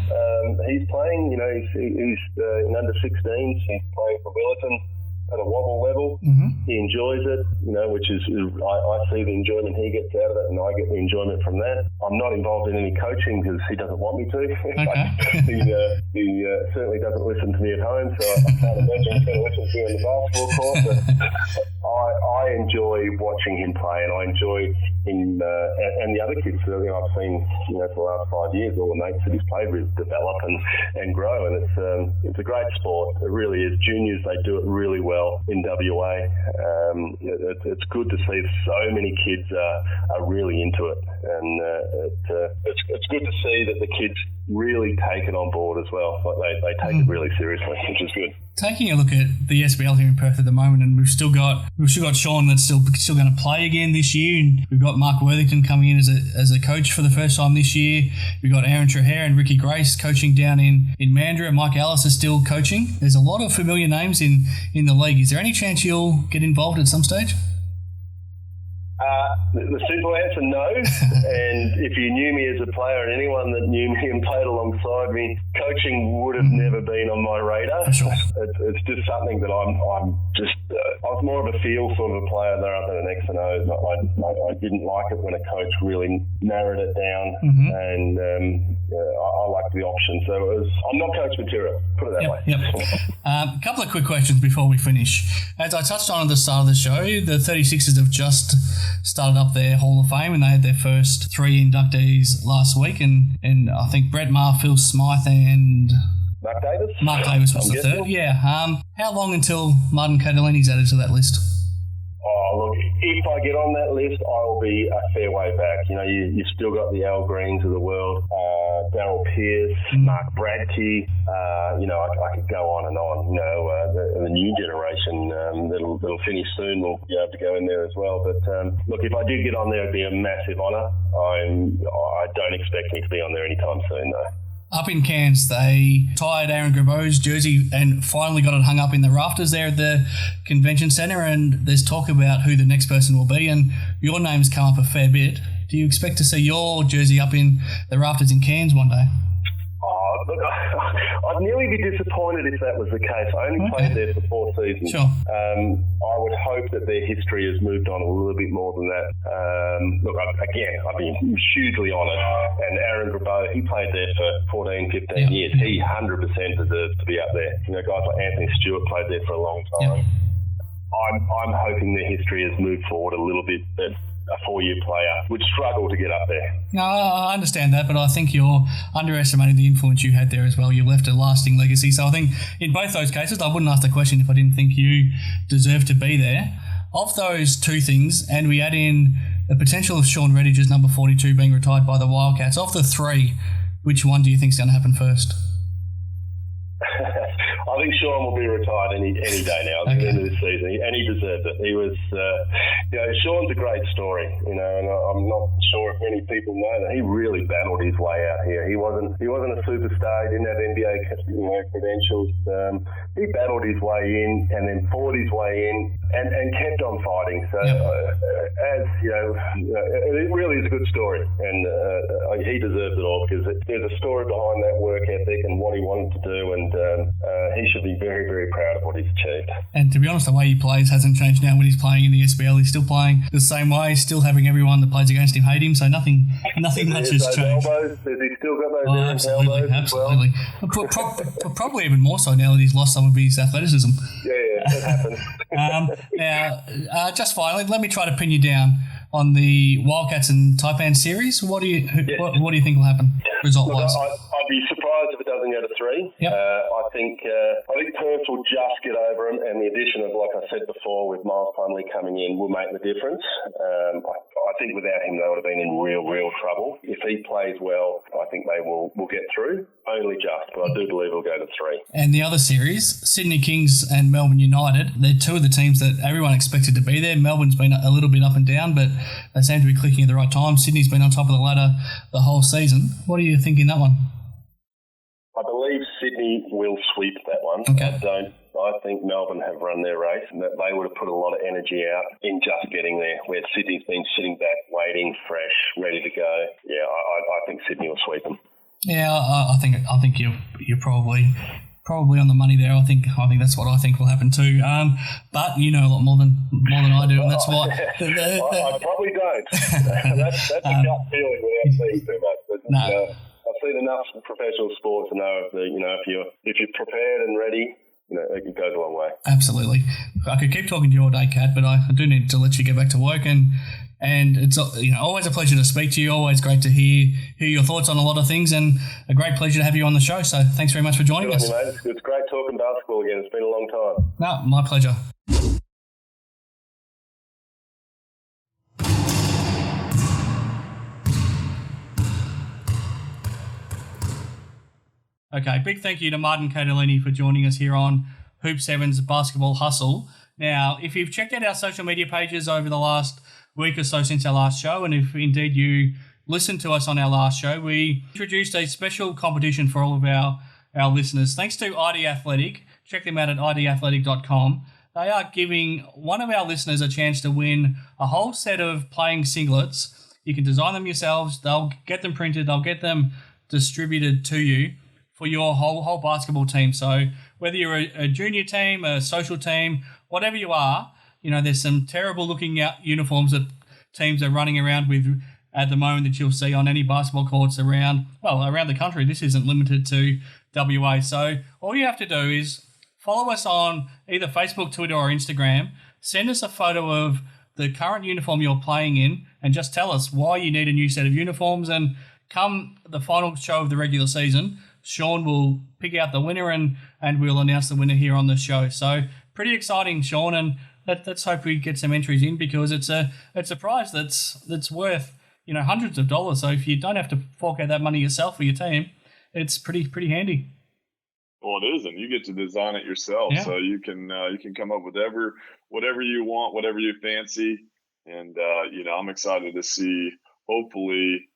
He's playing, he's in under 16s. He's playing for Willerton at a wobble level. He enjoys it, which is, I see the enjoyment he gets out of it, and I get the enjoyment from that. I'm not involved in any coaching because he doesn't want me to. Okay. he certainly doesn't listen to me at home, so I can't imagine he's going to listen to me on the basketball court. But I enjoy watching him play, and I enjoy him and the other kids that I've seen, for the last 5 years, all the mates that he's played with develop and grow, and it's a great sport. It really is. Juniors, they do it really well in WA. It's good to see so many kids are really into it, and it's good to see that the kids really take it on board as well. Like they take it really seriously, which is good. Taking a look at the SBL here in Perth at the moment, and we've still got Shawn that's still going to play again this year, and we've got Mark Worthington coming in as a coach for the first time this year. We've got Aaron Trahair and Ricky Grace coaching down in Mandurah. Mike Ellis is still coaching. There's a lot of familiar names in the league. Is there any chance you'll get involved at some stage? The simple answer, no. And if you knew me as a player, and anyone that knew me and played alongside me, coaching would have never been on my radar. For sure. It's just something that I'm just. I was more of a feel sort of a player rather than an X and O's. I didn't like it when a coach really narrowed it down, and I liked the option. So I'm not coach material. Put it that way. Yep. A couple of quick questions before we finish. As I touched on at the start of the show, the 36ers have just started up their Hall of Fame, and they had their first 3 inductees last week, and I think Brett Maher, Phil Smythe, and Mark Davis was the third. Yeah. How long until Martin Cattalini's added to that list? Oh, look, if I get on that list, I will be a fair way back. You've still got the Al Greens of the world, Darryl Pearce, Mark Bradkey. I could go on and on. The new generation that'll finish soon will be able to go in there as well. But look, if I did get on there, it'd be a massive honour. I don't expect me to be on there anytime soon, though. Up in Cairns, they tied Aaron Grabeau's jersey and finally got it hung up in the rafters there at the convention centre, and there's talk about who the next person will be, and your name's come up a fair bit. Do you expect to see your jersey up in the rafters in Cairns one day? Look, I'd nearly be disappointed if that was the case. I only played there for 4 seasons. Sure. I would hope that their history has moved on a little bit more than that. Look, I'd be hugely honoured. And Aaron Grabeau, he played there for 14, 15 years. He 100% deserves to be up there. Guys like Anthony Stewart played there for a long time. I'm hoping their history has moved forward a little bit, but a 4-year player would struggle to get up there. No, I understand that, but I think you're underestimating the influence you had there as well. You left a lasting legacy. So I think in both those cases, I wouldn't ask the question if I didn't think you deserved to be there. Of those two things, and we add in the potential of Shawn Redhage's number 42 being retired by the Wildcats, of the 3, which one do you think is going to happen first? I think Shawn will be retired any day now at the end of this season, and he deserves it. Shawn's a great story, and I'm not sure if many people know that he really battled his way out here. He wasn't a superstar. He didn't have NBA credentials. He battled his way in and then fought his way in and kept on fighting. So, it really is a good story, and he deserves it all because there's a story behind that work ethic and what he wanted to do, and he should be very, very proud of what he's achieved. And to be honest, the way he plays hasn't changed now when he's playing in the SBL. He's still playing the same way, still having everyone that plays against him hate him, so nothing much has changed. Elbows? Has he still got those elbows? Absolutely. Well? Probably even more so now that he's lost some of his athleticism. Yeah, it happens. Now, just finally, let me try to pin you down on the Wildcats and Taipans series. What do you think will happen result-wise? I'd be surprised if it doesn't go to 3. Yep. I think Perth will just get over him, and the addition of, like I said before, with Miles Plumlee coming in will make the difference. I think without him, they would have been in real trouble. If he plays well, I think they will get through. Only just, but I do believe it'll go to 3. And the other series, Sydney Kings and Melbourne United, they're two of the teams that everyone expected to be there. Melbourne's been a little bit up and down, but they seem to be clicking at the right time. Sydney's been on top of the ladder the whole season. What do you think in that one? I believe Sydney will sweep that one. Okay. I think Melbourne have run their race and that they would have put a lot of energy out in just getting there, where Sydney's been sitting back, waiting, fresh, ready to go. Yeah, I think Sydney will sweep them. Yeah, I think you're probably on the money there. I think that's what I think will happen too. But you know a lot more than I do, and that's why. I probably don't. That's a gut feeling without seeing too much. But, no. I've seen enough professional sports to know if you're prepared and ready, it goes a long way. Absolutely. I could keep talking to you all day, Kat, but I do need to let you get back to work, and it's always a pleasure to speak to you. Always great to hear your thoughts on a lot of things, and a great pleasure to have you on the show. So thanks very much for joining us. Mate. It's great talking basketball again. It's been a long time. No, my pleasure. Okay, big thank you to Martin Cattalini for joining us here on Hoop 7's Basketball Hustle. Now, if you've checked out our social media pages over the last week or so since our last show, and if indeed you listened to us on our last show, we introduced a special competition for all of our listeners. Thanks to ID Athletic. Check them out at idathletic.com. They are giving one of our listeners a chance to win a whole set of playing singlets. You can design them yourselves. They'll get them printed. They'll get them distributed to you for your whole basketball team. So whether you're a junior team, a social team, whatever you are, there's some terrible looking uniforms that teams are running around with at the moment that you'll see on any basketball courts around the country. This isn't limited to WA. So all you have to do is follow us on either Facebook, Twitter or Instagram. Send us a photo of the current uniform you're playing in and just tell us why you need a new set of uniforms. And come the final show of the regular season, Shawn will pick out the winner and we'll announce the winner here on the show. So pretty exciting, Shawn, and let's hope we get some entries in, because it's a prize that's worth hundreds of dollars. So if you don't have to fork out that money yourself for your team, it's pretty handy. Well, it is, and you get to design it yourself, yeah. So you can come up with whatever you want, whatever you fancy, and I'm excited to see. Hopefully,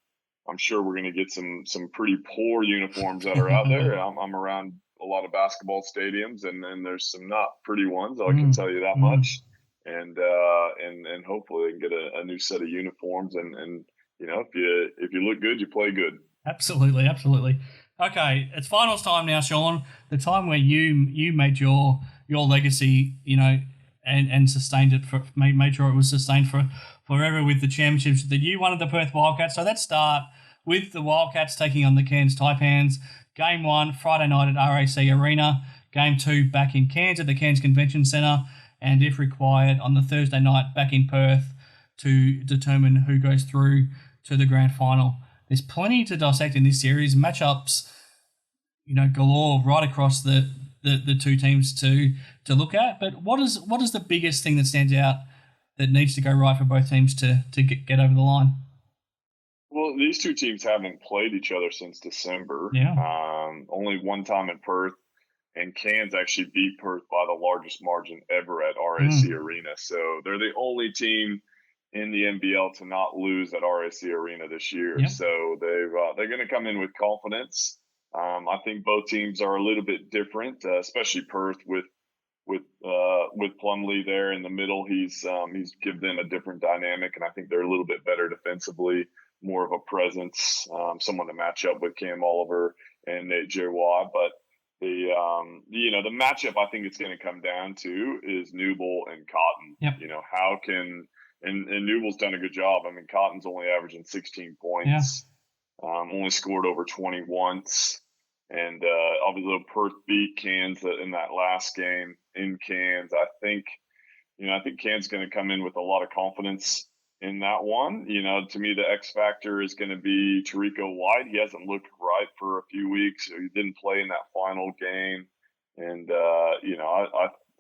I'm sure we're going to get some pretty poor uniforms that are out there. I'm around a lot of basketball stadiums, and there's some not pretty ones. I can tell you that much. And hopefully they can get a new set of uniforms. And if you look good, you play good. Absolutely. Okay, it's finals time now, Shawn. The time where you made your legacy, and sustained it made sure it was sustained forever with the championships that you won at the Perth Wildcats. So let's start with the Wildcats taking on the Cairns Taipans. Game 1, Friday night at RAC Arena. Game 2, back in Cairns at the Cairns Convention Centre. And if required, on the Thursday night, back in Perth to determine who goes through to the grand final. There's plenty to dissect in this series. Matchups, galore right across the two teams to look at. But what is the biggest thing that stands out that needs to go right for both teams to get over the line? Well, these two teams haven't played each other since December. Yeah. Only one time in Perth. and Cairns actually beat Perth by the largest margin ever at RAC Arena. So they're the only team in the NBL to not lose at RAC Arena this year. Yep. So they're going to come in with confidence. I think both teams are a little bit different, especially Perth with Plumlee there in the middle. He's given them a different dynamic, and I think they're a little bit better defensively, more of a presence, someone to match up with Cam Oliver and Nate Giroir. But the matchup I think it's going to come down to is Newble and Cotton. Yep. How can and Newble's done a good job. I mean, Cotton's only averaging 16 points, only scored over 20 once. And obviously Perth beat Cairns in that last game in Cairns. I think Cairns going to come in with a lot of confidence in that one. To me, the X factor is going to be Tarico White. He hasn't looked right for a few weeks. He didn't play in that final game. And,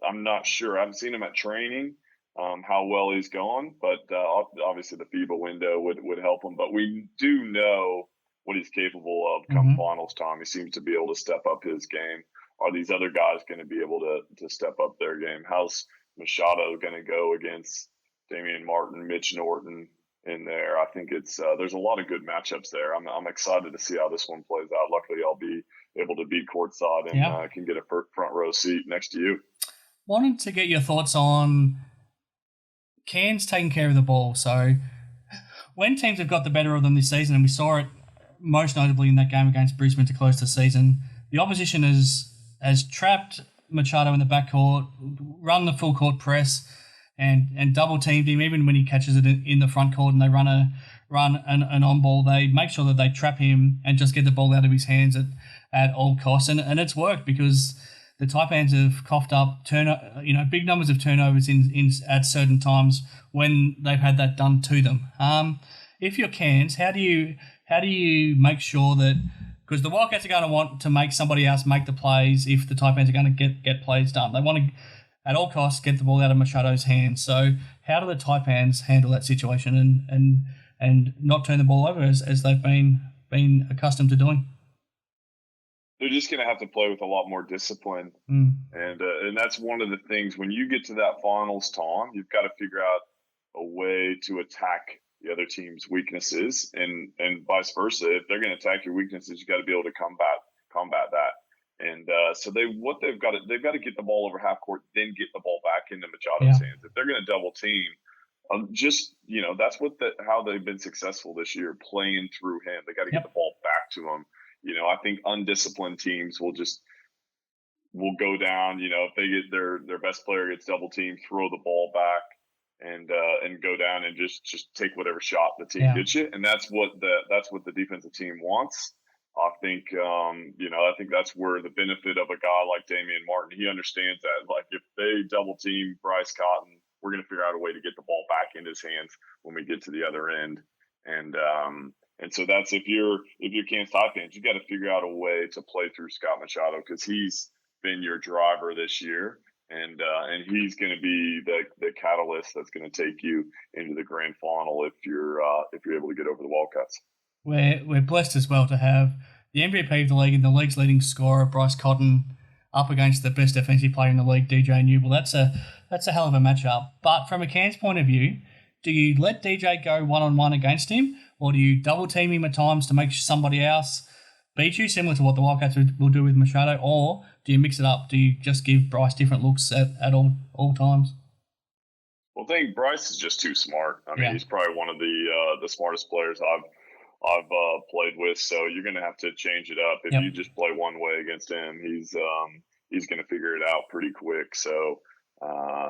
I'm not sure. I haven't seen him at training, how well he's gone. But obviously the FIBA window would help him. But we do know what he's capable of come finals time. He seems to be able to step up his game. Are these other guys going to be able to step up their game? How's Machado going to go against Damian Martin, Mitch Norton in there? I think it's there's a lot of good matchups there. I'm excited to see how this one plays out. Luckily, I'll be able to be courtside and can get a front row seat next to you. Wanted to get your thoughts on Cairns taking care of the ball. So when teams have got the better of them this season, and we saw it most notably in that game against Brisbane to close the season, the opposition has trapped Machado in the backcourt, run the full court press, and double teamed him. Even when he catches it in the front court and they run an on ball, they make sure that they trap him and just get the ball out of his hands at all costs. And it's worked because the Taipans have coughed up big numbers of turnovers in at certain times when they've had that done to them. If you're Cairns, how do you make sure that, because the Wildcats are going to want to make somebody else make the plays if the Taipans are going to get plays done. They want to, at all costs, get the ball out of Machado's hands. So how do the Taipans handle that situation and not turn the ball over as they've been accustomed to doing? They're just going to have to play with a lot more discipline. And that's one of the things, when you get to that finals time, you've got to figure out a way to attack the other team's weaknesses, and vice versa. If they're going to attack your weaknesses, you got to be able to combat that. And so they've got to get the ball over half court, then get the ball back into Machado's hands. If they're going to double team, that's how they've been successful this year, playing through him. They got to get the ball back to him. I think undisciplined teams will go down. If they get their best player gets double teamed, throw the ball back. And go down and just take whatever shot the team gets you, and that's what the defensive team wants. I think that's where the benefit of a guy like Damian Martin, he understands that. Like, if they double team Bryce Cotton, we're going to figure out a way to get the ball back in his hands when we get to the other end. And so that's if you're Cairns Taipans, you got to figure out a way to play through Scott Machado, because he's been your driver this year. And he's going to be the catalyst that's going to take you into the grand final if you're able to get over the Wildcats. We're blessed as well to have the MVP of the league and the league's leading scorer, Bryce Cotton, up against the best defensive player in the league, DJ Newble. That's a hell of a matchup. But from a Cairns point of view, do you let DJ go one-on-one against him, or do you double team him at times to make somebody else beat you, similar to what the Wildcats will do with Machado, or do you mix it up? Do you just give Bryce different looks at all times? Well, I think Bryce is just too smart. I mean, he's probably one of the smartest players I've played with. So you're going to have to change it up. If you just play one way against him, he's going to figure it out pretty quick. So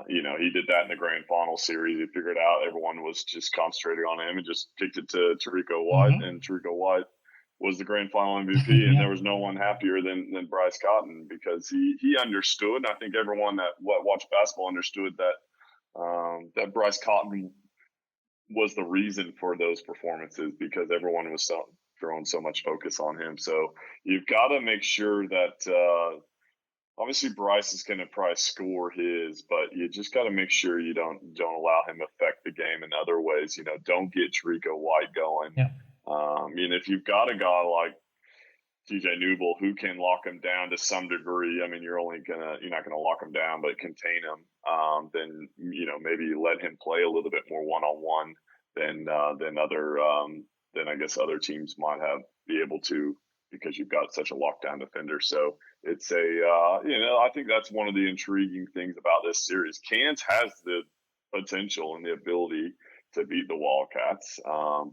he did that in the grand final series. He figured it out. Everyone was just concentrated on him and just kicked it to Tarico White, and Tarico White was the grand final MVP, and there was no one happier than Bryce Cotton, because he understood. And I think everyone that watched basketball understood that Bryce Cotton was the reason for those performances, because everyone was throwing so much focus on him. So you've got to make sure that obviously Bryce is going to probably score his, but you just got to make sure you don't allow him to affect the game in other ways. Don't get Tarico White going. If you've got a guy TJ Newble, who can lock him down to some degree. I mean, you're not gonna lock him down, but contain him. Then maybe let him play a little bit more one-on-one than I guess other teams might be able to, because you've got such a lockdown defender. So it's I think that's one of the intriguing things about this series. Cairns has the potential and the ability to beat the Wildcats,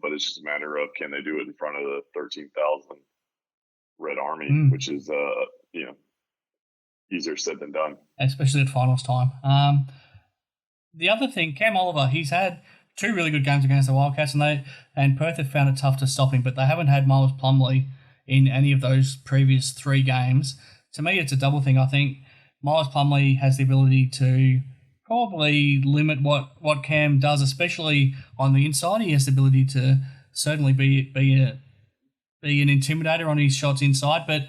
but it's just a matter of, can they do it in front of the 13,000 Red Army, which is easier said than done, especially at finals time. The other thing, Cam Oliver, he's had 2 really good games against the Wildcats, and Perth have found it tough to stop him, but they haven't had Miles Plumlee in any of those previous 3 games. To me, it's a double thing. I think Miles Plumlee has the ability to probably limit what Cam does, especially on the inside. He has the ability to certainly be an intimidator on his shots inside, but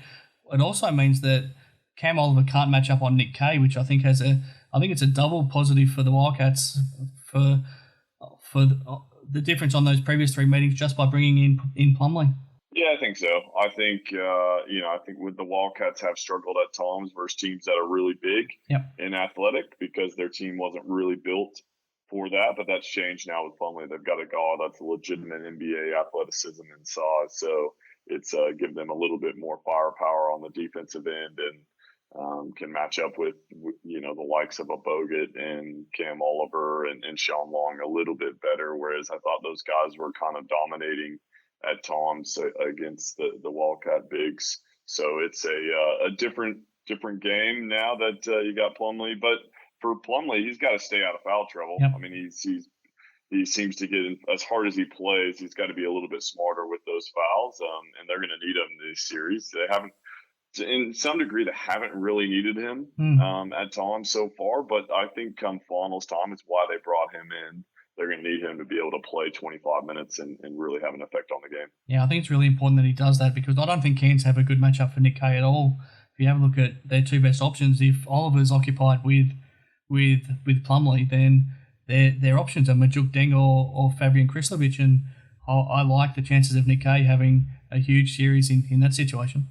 it also means that Cam Oliver can't match up on Nick Kay, which I think it's a double positive for the Wildcats for the difference on those previous 3 meetings, just by bringing in Plumlee. Yeah, I think so. I think with the Wildcats have struggled at times versus teams that are really big and athletic, because their team wasn't really built for that. But that's changed now with Plumlee. They've got a guy that's a legitimate NBA athleticism and size, so it's give them a little bit more firepower on the defensive end, and can match up with the likes of a Bogut and Cam Oliver and Sean Long a little bit better. Whereas I thought those guys were kind of dominating at times against the Wildcat bigs. So it's a different game now that you got Plumlee. But for Plumlee, he's got to stay out of foul trouble. Yep. I mean, he seems to get, as hard as he plays, he's got to be a little bit smarter with those fouls. And they're going to need him in this series. They haven't, in some degree, they haven't really needed him at times so far. But I think come finals time, it's why they brought him in. They're going to need him to be able to play 25 minutes and really have an effect on the game. Yeah, I think it's really important that he does that, because I don't think Cairns have a good matchup for Nick Kay at all. If you have a look at their 2 best options, if Oliver's occupied with Plumlee, then their options are Majuk Deng or Fabian Krislovic, and I like the chances of Nick Kay having a huge series in that situation.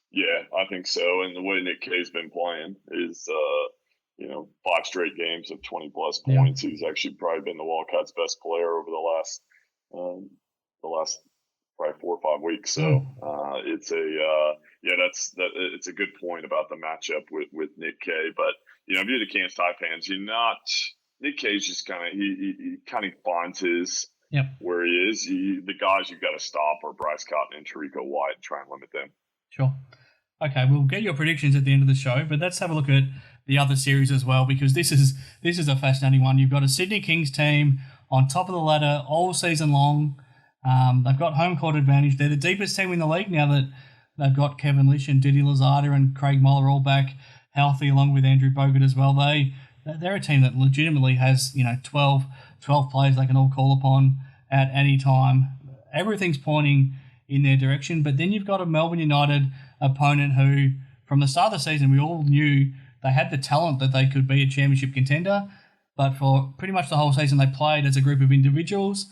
Yeah, I think so. And the way Nick Kay's been playing is 5 straight games of 20-plus points. Yeah. He's actually probably been the Wildcats' best player over the last probably 4 or 5 weeks. So it's a good point about the matchup with Nick Kay. But if you're the Cairns Taipans, Nick Kay's just he kind of finds his where he is. The guys you've got to stop are Bryce Cotton and Tarico White, and try and limit them. Sure. Okay, we'll get your predictions at the end of the show, but let's have a look at the other series as well, because this is a fascinating one. You've got a Sydney Kings team on top of the ladder all season long. They've got home court advantage. They're the deepest team in the league now that they've got Kevin Lish and Didi Lazada and Craig Muller all back healthy, along with Andrew Bogut as well. They're a team that legitimately has 12 players they can all call upon at any time. Everything's pointing in their direction, but then you've got a Melbourne United opponent who, from the start of the season, we all knew they had the talent that they could be a championship contender, but for pretty much the whole season they played as a group of individuals.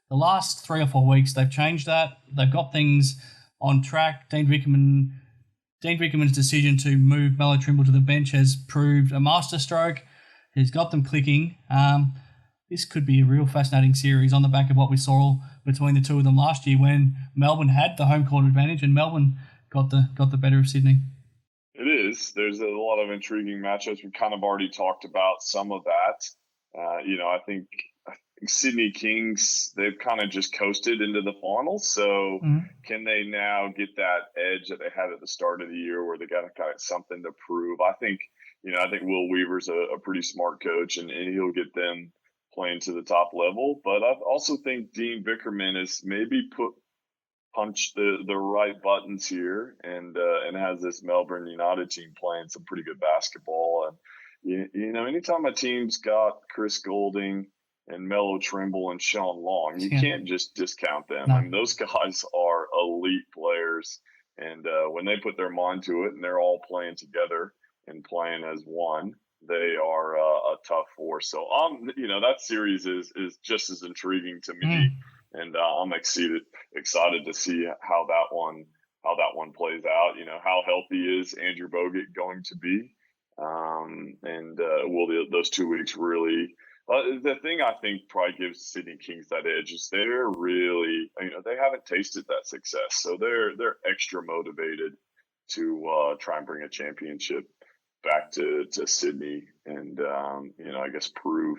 The last 3 or 4 weeks they've changed that. They've got things on track. Dean Vickerman's decision to move Melo Trimble to the bench has proved a masterstroke. He's got them clicking. This could be a real fascinating series on the back of what we saw between the 2 of them last year, when Melbourne had the home court advantage and Melbourne got the better of Sydney. It is. There's a lot of intriguing matchups. We kind of already talked about some of that. I think Sydney Kings, they've kind of just coasted into the finals. So can they now get that edge that they had at the start of the year, where they got something to prove? I think Will Weaver's a pretty smart coach, and he'll get them playing to the top level. But I also think Dean Vickerman has maybe punched the right buttons here, and has this Melbourne United team playing some pretty good basketball. And anytime a team's got Chris Goulding and Melo Trimble and Sean Long, you can't just discount them. No. I mean, those guys are elite players, and when they put their mind to it and they're all playing together and playing as one, they are a tough force. So that series is just as intriguing to me, and I'm excited to see how that one plays out. How healthy is Andrew Bogut going to be? And will those 2 weeks really? The thing I think probably gives Sydney Kings that edge is they're really, they haven't tasted that success, so they're extra motivated to try and bring a championship back to Sydney, and I guess prove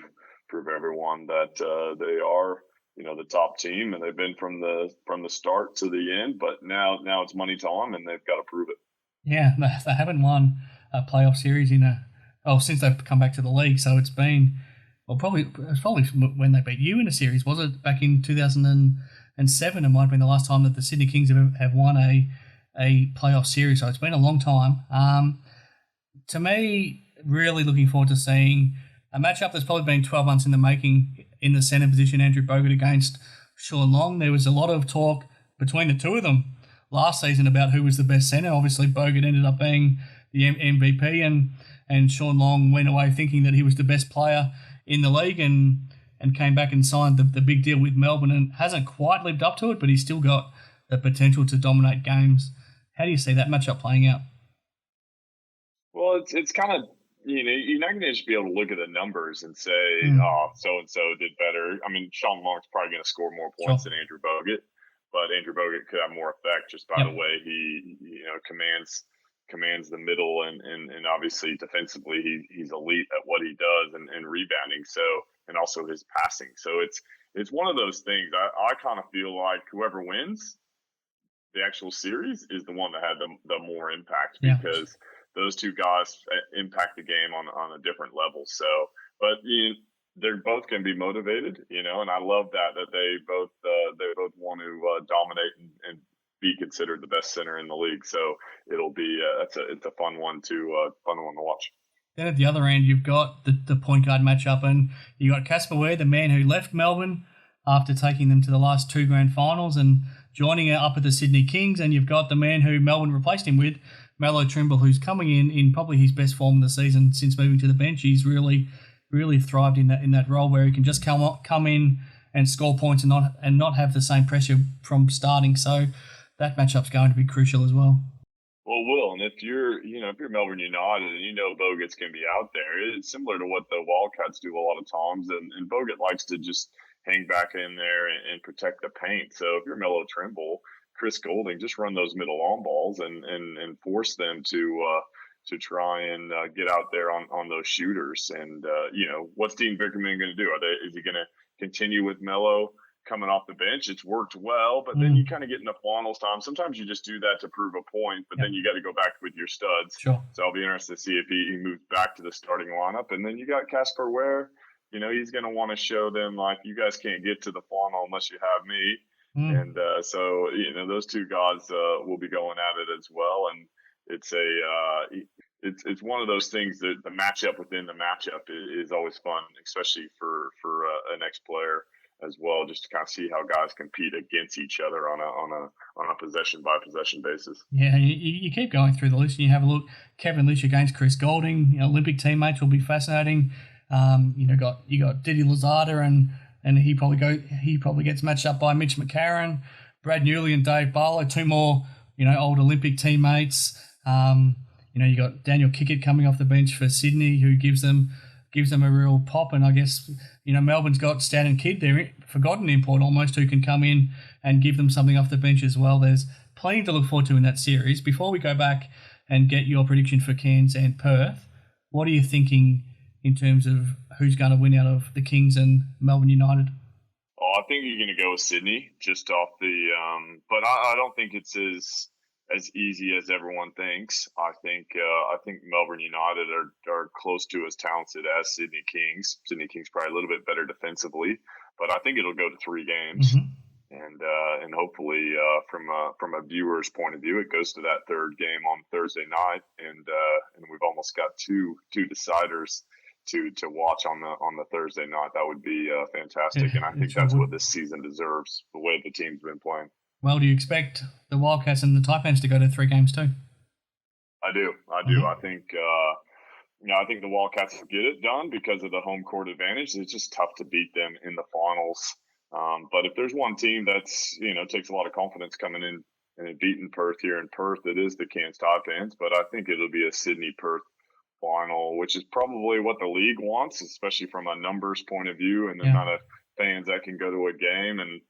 everyone that they are the top team, and they've been from the start to the end. But now it's money time, and they've got to prove it. Yeah, they haven't won a playoff series since they've come back to the league. So it's been probably when they beat you in a series. Was it back in 2007? It might have been the last time that the Sydney Kings have won a playoff series. So it's been a long time. To me, really looking forward to seeing a matchup that's probably been 12 months in the making in the centre position, Andrew Bogut against Shawn Long. There was a lot of talk between the two of them last season about who was the best centre. Obviously, Bogut ended up being the MVP, and Shawn Long went away thinking that he was the best player in the league and came back and signed the big deal with Melbourne and hasn't quite lived up to it, but he's still got the potential to dominate games. How do you see that matchup playing out? Well, it's kind of, you're not going to just be able to look at the numbers and say, so-and-so did better. I mean, Shawn Long's probably going to score more points than Andrew Bogut, but Andrew Bogut could have more effect just by the way he, commands the middle, and obviously defensively he's elite at what he does and rebounding. So, and also his passing. So it's one of those things. I kind of feel like whoever wins the actual series is the one that had the more impact, because those two guys impact the game on a different level. So, but they're both going to be motivated, and I love that they both want to dominate and be considered the best center in the league. So it'll be it's a fun one to watch. Then at the other end, you've got the point guard matchup, and you got Casper Ware, the man who left Melbourne after taking them to the last 2 grand finals and joining up at the Sydney Kings, and you've got the man who Melbourne replaced him with, Melo Trimble, who's coming in probably his best form of the season since moving to the bench. He's really thrived in that role where he can just come in and score points and not have the same pressure from starting. So that matchup's going to be crucial as well. Well, Will, and if you're Melbourne United and Bogut's going to be out there, it's similar to what the Wildcats do a lot of times, and Bogut likes to just hang back in there and protect the paint. So if you're Melo Trimble, Chris Golding, just run those middle on balls and force them to try and get out there on those shooters. And what's Dean Vickerman going to do? Is he going to continue with Melo coming off the bench? It's worked well, but then you kind of get in the finals time. Sometimes you just do that to prove a point, but then you got to go back with your studs. Sure. So I'll be interested to see if he moves back to the starting lineup. And then you got Casper Ware. He's going to want to show them, like, you guys can't get to the final unless you have me. And so those two guys will be going at it as well. And it's one of those things that the matchup within the matchup is always fun, especially for an ex-player as well, just to kind of see how guys compete against each other on a possession by possession basis. Yeah, you keep going through the list and you have a look. Kevin Lish against Chris Golding, Olympic teammates will be fascinating. You got Didi Lozada and he probably gets matched up by Mitch McCarron, Brad Newley and Dave Barlow, 2 more old Olympic teammates. You got Daniel Kickett coming off the bench for Sydney, who gives them a real pop. And I guess Melbourne's got Stan and Kidd, their forgotten import almost, who can come in and give them something off the bench as well. There's plenty to look forward to in that series. Before we go back and get your prediction for Cairns and Perth, what are you thinking in terms of who's going to win out of the Kings and Melbourne United? Oh, I think you're going to go with Sydney just off the but I don't think it's as easy as everyone thinks. I think Melbourne United are close to as talented as Sydney Kings. Sydney Kings probably a little bit better defensively, but I think it'll go to 3 games. And hopefully from a viewer's point of view, it goes to that 3rd game on Thursday night, and we've almost got two deciders to watch on the Thursday night. That would be fantastic, and I think that's what this season deserves, the way the team's been playing. Well, do you expect the Wildcats and the Taipans to go to 3 games too? I do. I think I think the Wildcats will get it done because of the home court advantage. It's just tough to beat them in the finals. But if there's one team that's takes a lot of confidence coming and had beaten Perth here in Perth. It is the Cairns Taipans, but I think it'll be a Sydney-Perth final, which is probably what the league wants, especially from a numbers point of view and the amount of fans that can go to a game. And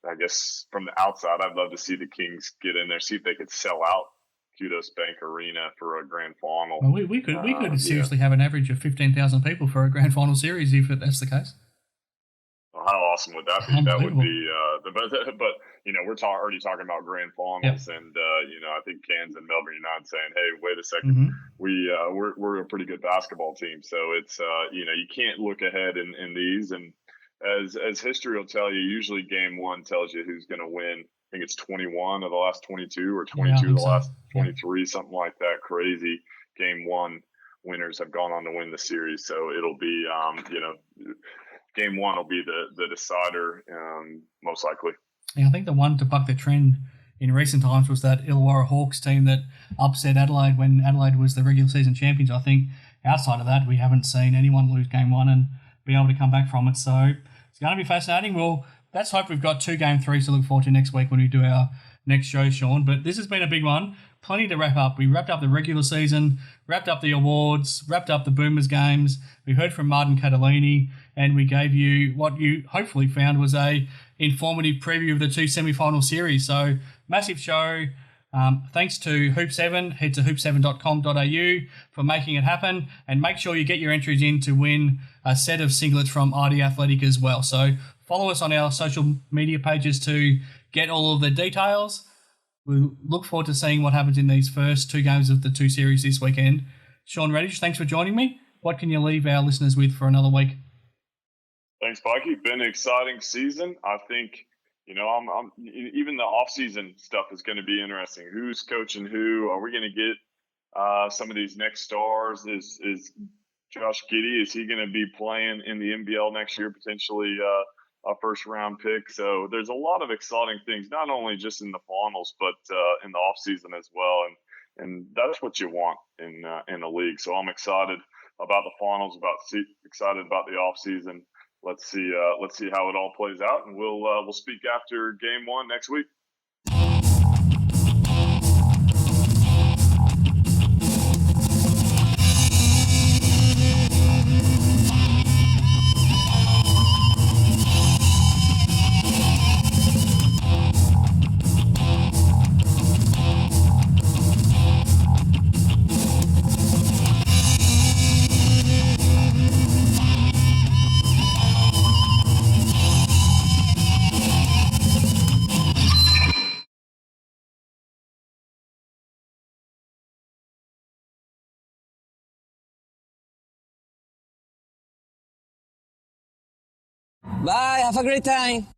I guess from the outside, I'd love to see the Kings get in there, see if they could sell out Kudos Bank Arena for a grand final. Well, we could seriously have an average of 15,000 people for a grand final series if that's the case. Well, how awesome would that be? That would be but we're already talking about grand finals, and I think Cairns and Melbourne United saying, hey, wait a second, we're a pretty good basketball team, so it's you can't look ahead in these, and as history will tell you, usually game one tells you who's going to win. I think it's 21 of the last 22 or 22 of the last 23, something like that. Crazy. Game one winners have gone on to win the series, so it'll be game one will be the decider, most likely. Yeah, I think the one to buck the trend in recent times was that Illawarra Hawks team that upset Adelaide when Adelaide was the regular season champions. I think outside of that, we haven't seen anyone lose game one and be able to come back from it. So it's going to be fascinating. Well, let's hope we've got 2 game threes to look forward to next week when we do our next show, Shawn. But this has been a big one. Plenty to wrap up. We wrapped up the regular season, wrapped up the awards, wrapped up the Boomers games. We heard from Martin Cattalini, and we gave you what you hopefully found was a informative preview of the 2 semi-final series. So massive show. Thanks to Hoop7. Head to hoop7.com.au for making it happen, and make sure you get your entries in to win a set of singlets from ID Athletic as well. So follow us on our social media pages to get all of the details. We look forward to seeing what happens in these first 2 games of the 2 series this weekend. Shawn Redhage, thanks for joining me. What can you leave our listeners with for another week? Thanks, Pikey. Been an exciting season. I think, I'm even the off-season stuff is going to be interesting. Who's coaching who? Are we going to get some of these next stars? Is Josh Giddey, is he going to be playing in the NBL next year, potentially a first-round pick? So there's a lot of exciting things, not only just in the finals, but in the off-season as well. And that's what you want in the league. So I'm excited about the finals, excited about the off-season. Let's see how it all plays out, and we'll speak after game one next week. Bye, have a great time.